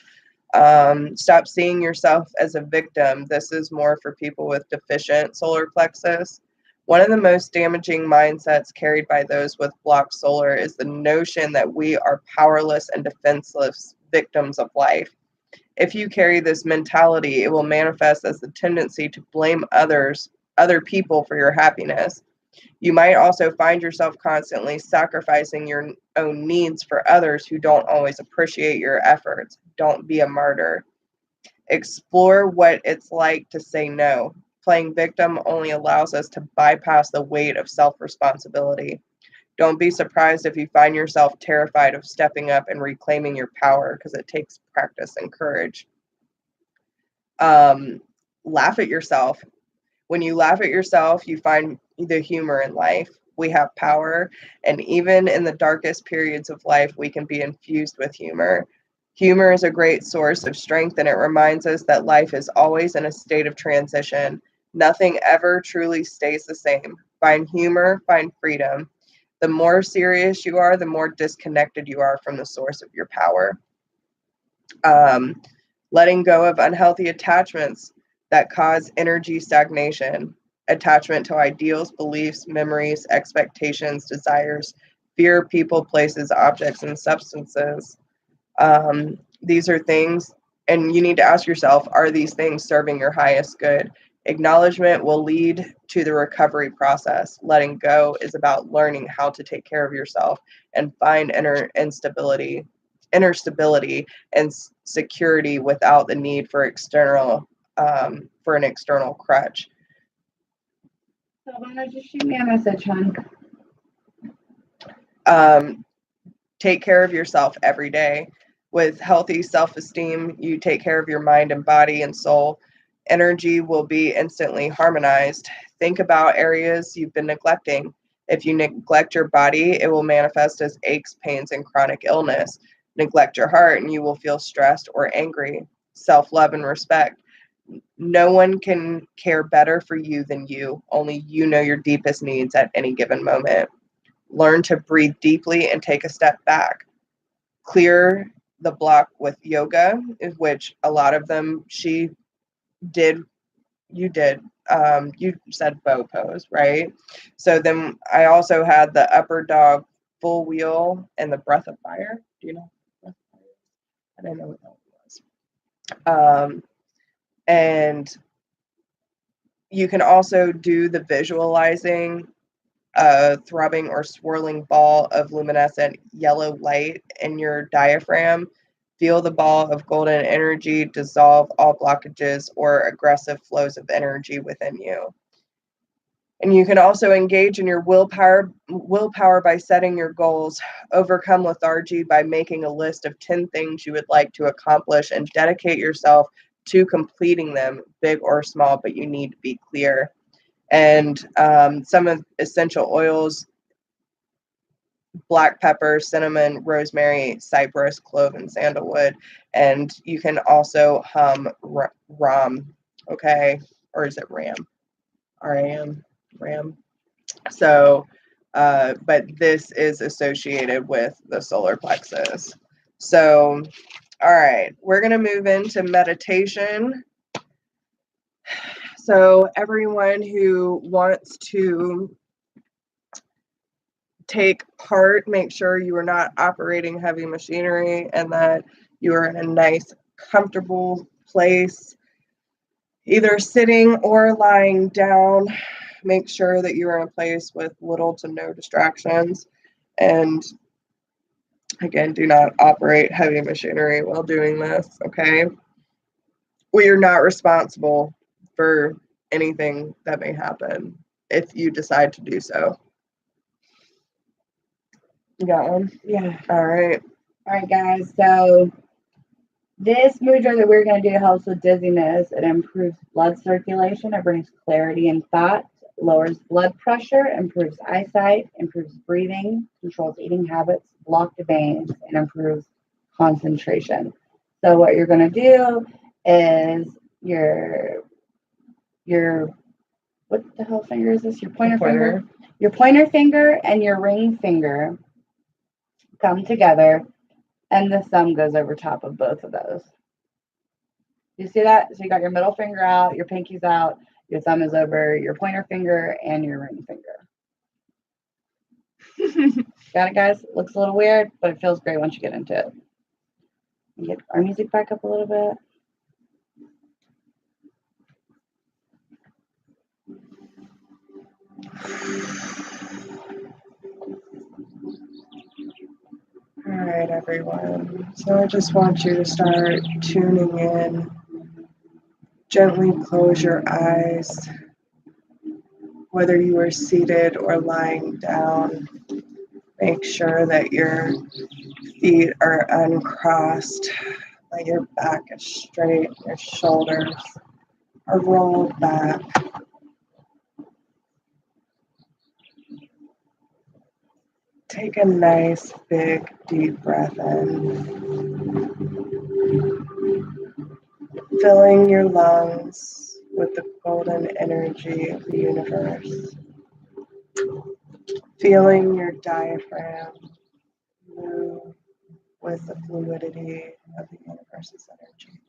Stop seeing yourself as a victim. This is more for people with deficient solar plexus. One of the most damaging mindsets carried by those with blocked solar is the notion that we are powerless and defenseless victims of life. If you carry this mentality, it will manifest as the tendency to blame other people for your happiness. You might also find yourself constantly sacrificing your own needs for others who don't always appreciate your efforts. Don't be a martyr. Explore what it's like to say no. Playing victim only allows us to bypass the weight of self-responsibility. Don't be surprised if you find yourself terrified of stepping up and reclaiming your power, because it takes practice and courage. Laugh at yourself. When you laugh at yourself, you find the humor in life. We have power, and even in the darkest periods of life, we can be infused with humor. Humor is a great source of strength, and it reminds us that life is always in a state of transition. Nothing ever truly stays the same. Find humor, find freedom. The more serious you are, the more disconnected you are from the source of your power. Letting go of unhealthy attachments that cause energy stagnation, attachment to ideals, beliefs, memories, expectations, desires, fear, people, places, objects, and substances. These are things, and you need to ask yourself, are these things serving your highest good? Acknowledgement will lead to the recovery process. Letting go is about learning how to take care of yourself and find inner stability and security without the need for an external crutch. So why don't you shoot me a message, hon? Take care of yourself every day. With healthy self-esteem, you take care of your mind and body and soul. Energy will be instantly harmonized. Think about areas you've been neglecting. If you neglect your body, it will manifest as aches, pains, and chronic illness. Neglect your heart, and you will feel stressed or angry. Self-love and respect. No one can care better for you than you. Only you know your deepest needs at any given moment. Learn to breathe deeply and take a step back. Clear the block with yoga, which a lot of them she did. You did. You said bow pose, right? So then I also had the upper dog full wheel and the breath of fire. Do you know? I don't know what that was. And you can also do the visualizing a throbbing or swirling ball of luminescent yellow light in your diaphragm. Feel the ball of golden energy dissolve all blockages or aggressive flows of energy within you. And you can also engage in your willpower by setting your goals. Overcome lethargy by making a list of 10 things you would like to accomplish and dedicate yourself to completing them, big or small, but you need to be clear. And some of essential oils: black pepper, cinnamon, rosemary, cypress, clove, and sandalwood. And you can also hum Ram, okay? Or is it Ram? R-A-M, Ram. So, but this is associated with the solar plexus. So, all right, we're going to move into meditation. So everyone who wants to take part, make sure you are not operating heavy machinery and that you are in a nice, comfortable place, either sitting or lying down. Make sure that you're in a place with little to no distractions. And again, do not operate heavy machinery while doing this, okay? We are not responsible for anything that may happen if you decide to do so. You got one? Yeah. All right. All right, guys. So this mudra that we're going to do helps with dizziness. It improves blood circulation. It brings clarity in thought, lowers blood pressure, improves eyesight, improves breathing, controls eating habits, blocked veins, and improves concentration. So what you're going to do is your what the hell finger is this? Your pointer finger. Your pointer finger and your ring finger come together, and the thumb goes over top of both of those. You see that? So you got your middle finger out, your pinky's out, your thumb is over your pointer finger and your ring finger. Got it, guys? Looks a little weird, but it feels great once you get into it. Get our music back up a little bit. All right, everyone. So I just want you to start tuning in. Gently close your eyes, whether you are seated or lying down. Make sure that your feet are uncrossed, that your back is straight, your shoulders are rolled back. Take a nice, big, deep breath in, filling your lungs with the golden energy of the universe. Feeling your diaphragm move with the fluidity of the universe's energy.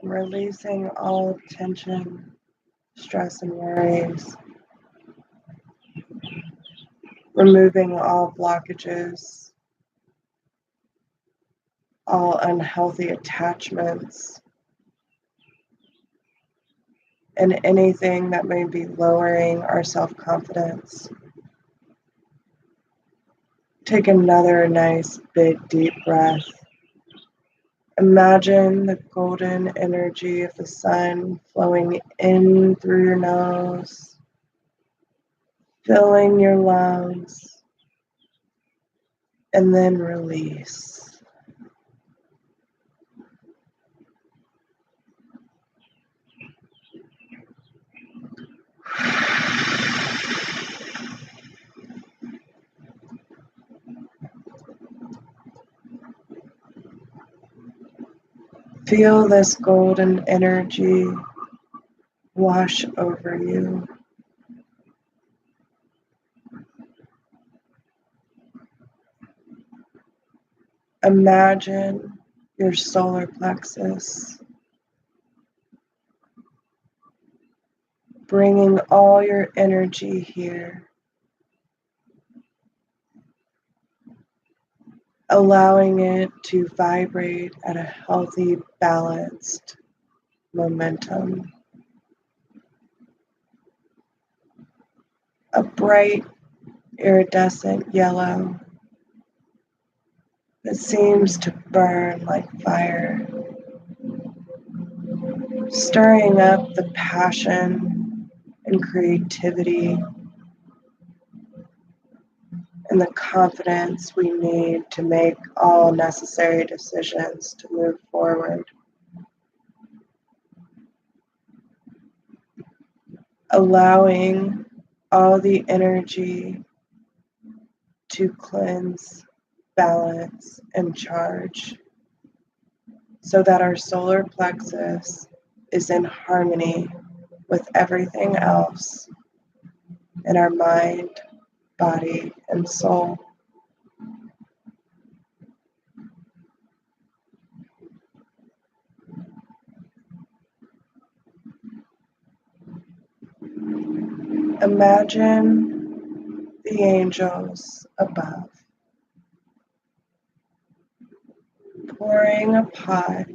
Releasing all tension, stress, and worries. Removing all blockages, all unhealthy attachments, and anything that may be lowering our self-confidence. Take another nice, big, deep breath. Imagine the golden energy of the sun flowing in through your nose, filling your lungs, and then release. Feel this golden energy wash over you. Imagine your solar plexus, bringing all your energy here, allowing it to vibrate at a healthy, balanced momentum. A bright, iridescent yellow that seems to burn like fire, stirring up the passion and creativity and the confidence we need to make all necessary decisions to move forward. Allowing all the energy to cleanse, balance, and charge so that our solar plexus is in harmony with everything else in our mind, body, and soul. Imagine the angels above pouring a pot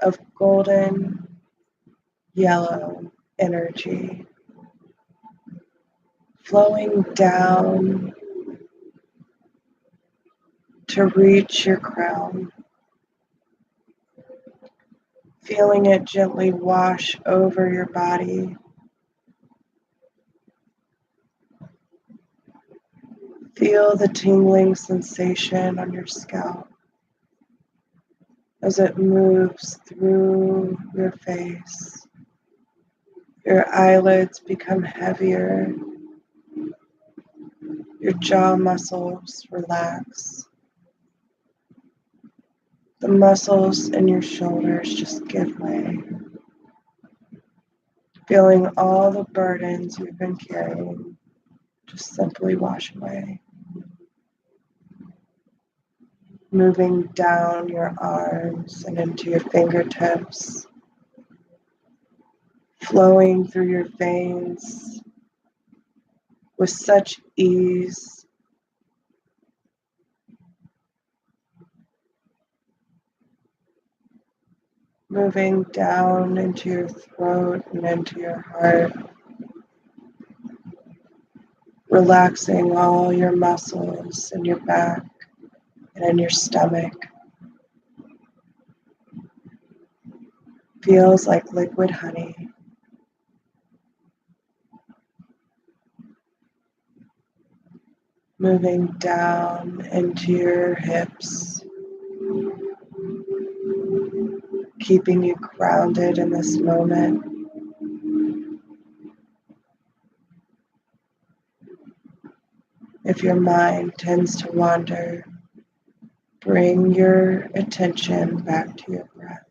of golden yellow energy flowing down to reach your crown, feeling it gently wash over your body. Feel the tingling sensation on your scalp as it moves through your face. Your eyelids become heavier. Your jaw muscles relax. The muscles in your shoulders just give way. Feeling all the burdens you've been carrying just simply wash away. Moving down your arms and into your fingertips, flowing through your veins with such ease. Moving down into your throat and into your heart, relaxing all your muscles in your back and in your stomach. Feels like liquid honey. Moving down into your hips, keeping you grounded in this moment. If your mind tends to wander, Bring your attention back to your breath,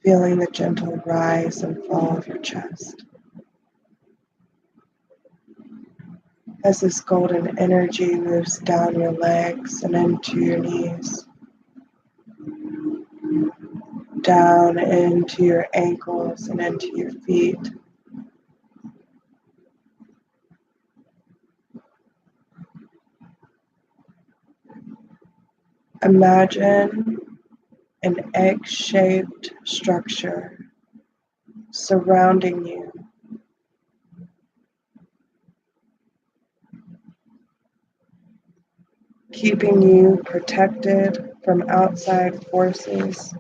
feeling the gentle rise and fall of your chest. As this golden energy moves down your legs and into your knees, down into your ankles and into your feet. Imagine an egg-shaped structure surrounding you, keeping you protected from outside forces,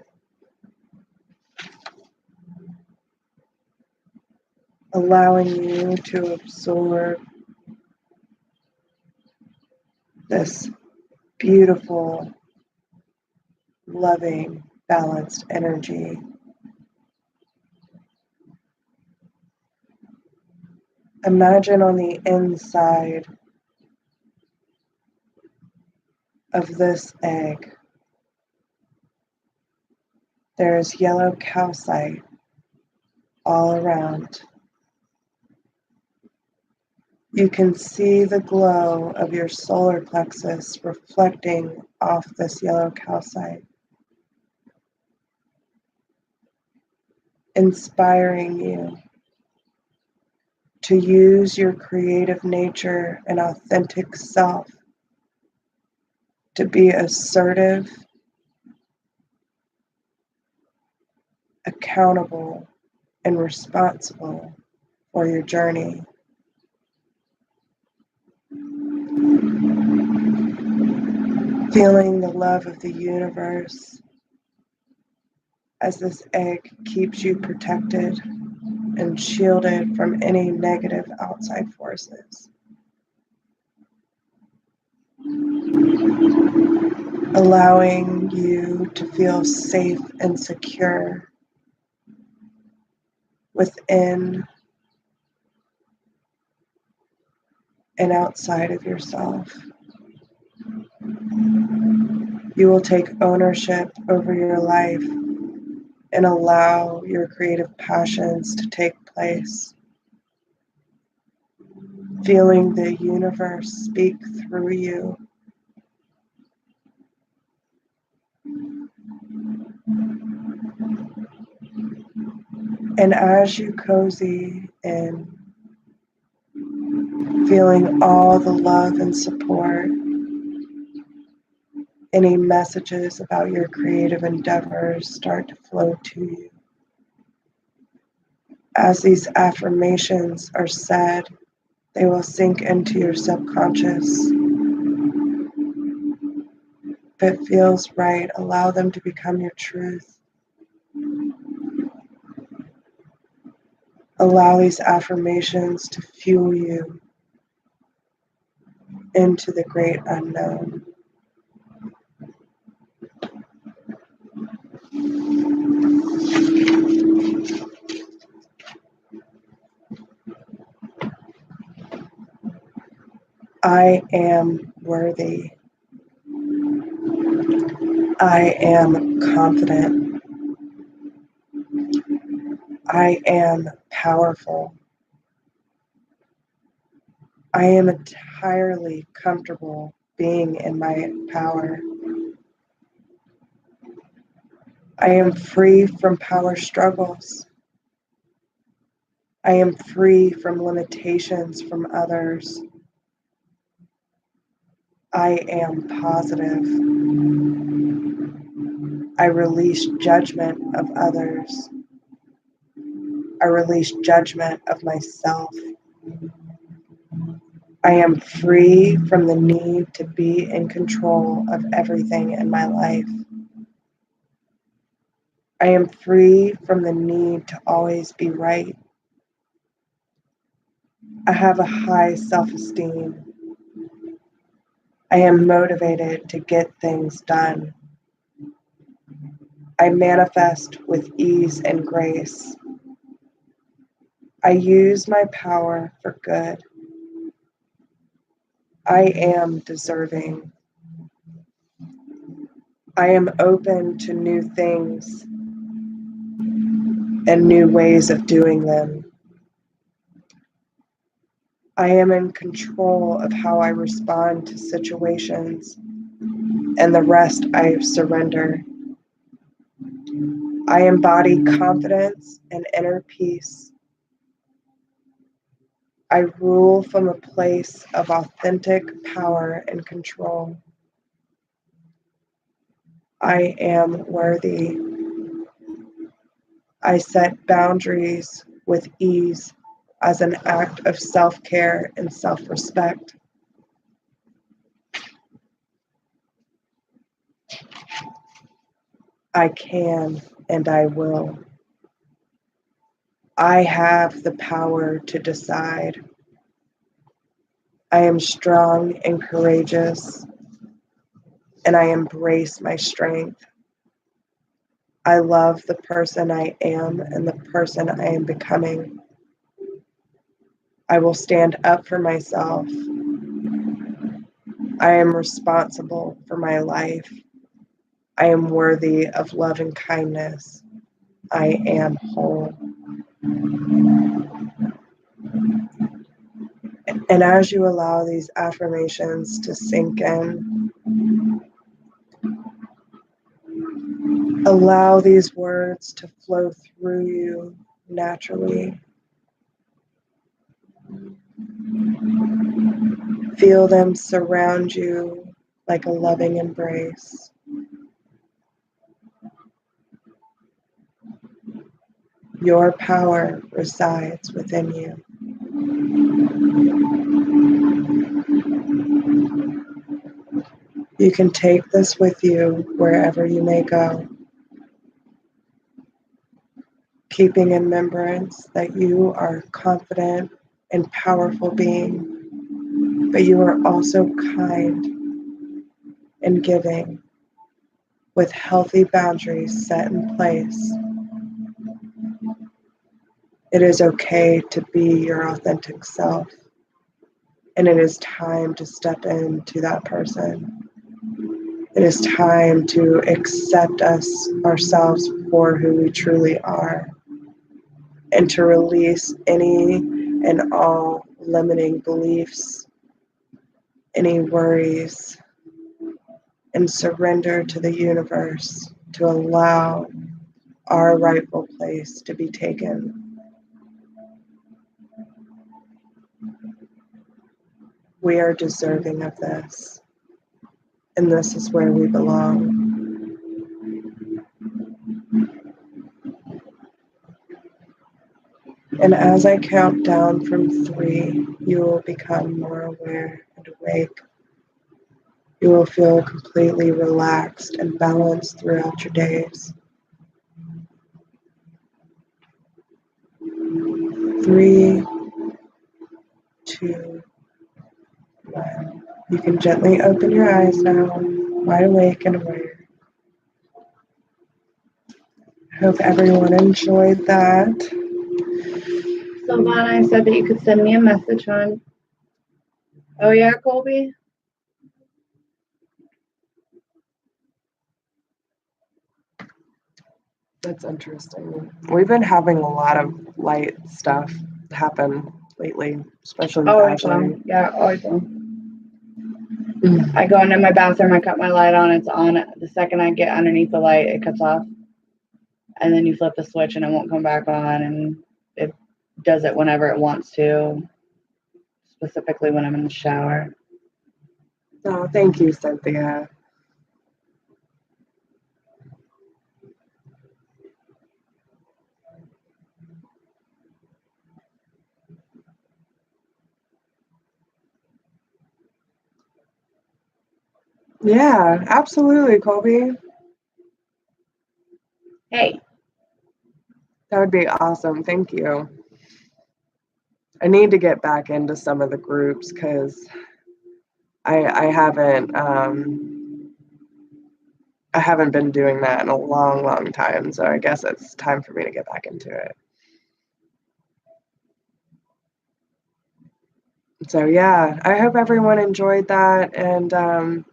allowing you to absorb this beautiful, loving, balanced energy. Imagine on the inside of this egg, there is yellow calcite all around. You can see the glow of your solar plexus reflecting off this yellow calcite, inspiring you to use your creative nature and authentic self to be assertive, accountable, and responsible for your journey. Feeling the love of the universe as this egg keeps you protected and shielded from any negative outside forces. Allowing you to feel safe and secure within and outside of yourself. You will take ownership over your life and allow your creative passions to take place. Feeling the universe speak through you. And as you cozy in, feeling all the love and support, any messages about your creative endeavors start to flow to you. As these affirmations are said, they will sink into your subconscious. If it feels right, allow them to become your truth. Allow these affirmations to fuel you into the great unknown. I am worthy. I am confident. I am powerful. I am entirely comfortable being in my power. I am free from power struggles. I am free from limitations from others. I am positive. I release judgment of others. I release judgment of myself. I am free from the need to be in control of everything in my life. I am free from the need to always be right. I have a high self-esteem. I am motivated to get things done. I manifest with ease and grace. I use my power for good. I am deserving. I am open to new things and new ways of doing them. I am in control of how I respond to situations, and the rest I surrender. I embody confidence and inner peace. I rule from a place of authentic power and control. I am worthy. I set boundaries with ease as an act of self-care and self-respect. I can and I will. I have the power to decide. I am strong and courageous, and I embrace my strength. I love the person I am and the person I am becoming. I will stand up for myself. I am responsible for my life. I am worthy of love and kindness. I am whole. And as you allow these affirmations to sink in, allow these words to flow through you naturally. Feel them surround you like a loving embrace. Your power resides within you. You can take this with you wherever you may go, keeping in remembrance that you are a confident and powerful being, but you are also kind and giving, with healthy boundaries set in place. It is okay to be your authentic self, and it is time to step into that person. It is time to accept ourselves for who we truly are, and to release any and all limiting beliefs, any worries, and surrender to the universe to allow our rightful place to be taken. We are deserving of this, and this is where we belong. And as I count down from 3, you will become more aware and awake. You will feel completely relaxed and balanced throughout your days. 3, 2, 1. You can gently open your eyes now, wide awake and aware. I hope everyone enjoyed that. Silvana said that you could send me a message on. Oh yeah, Colby? That's interesting. We've been having a lot of light stuff happen lately, especially with Ashley. Yeah, always will. I go into my bathroom, I cut my light on, it's on. The second I get underneath the light, it cuts off. And then you flip the switch and it won't come back on, and it does it whenever it wants to, specifically when I'm in the shower. Oh, thank you, Cynthia. Yeah, absolutely, Colby. Hey. That would be awesome. Thank you. I need to get back into some of the groups because I haven't been doing that in a long, long time. So I guess it's time for me to get back into it. So yeah, I hope everyone enjoyed that. And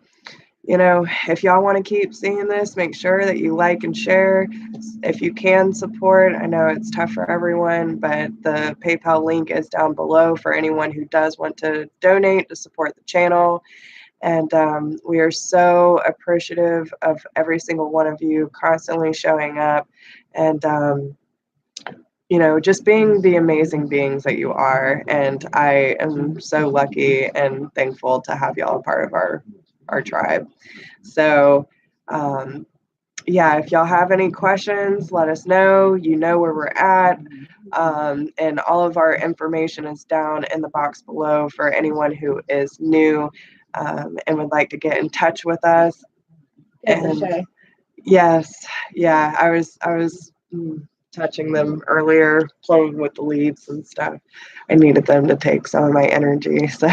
you know, if y'all want to keep seeing this, make sure that you like and share. If you can support, I know it's tough for everyone, but the PayPal link is down below for anyone who does want to donate to support the channel. And we are so appreciative of every single one of you constantly showing up and, you know, just being the amazing beings that you are. And I am so lucky and thankful to have y'all a part of our tribe. So, yeah, if y'all have any questions, let us know. You know where we're at. And all of our information is down in the box below for anyone who is new and would like to get in touch with us. And yes, yeah, I was touching them earlier, playing with the leaves and stuff. I needed them to take some of my energy. So,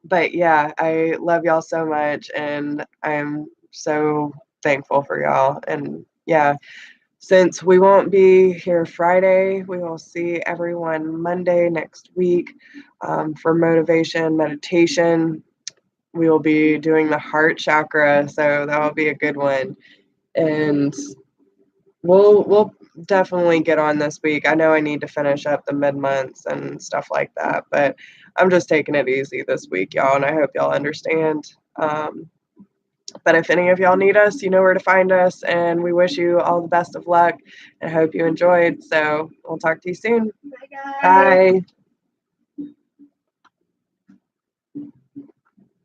but yeah, I love y'all so much, and I'm so thankful for y'all. And yeah, since we won't be here Friday, we will see everyone Monday next week for motivation meditation. We will be doing the heart chakra, so that will be a good one. And we'll definitely get on this week. I know I need to finish up the mid-months and stuff like that, but I'm just taking it easy this week, y'all, and I hope y'all understand. But if any of y'all need us, you know where to find us, and we wish you all the best of luck and hope you enjoyed. So we'll talk to you soon. Bye, guys. Bye.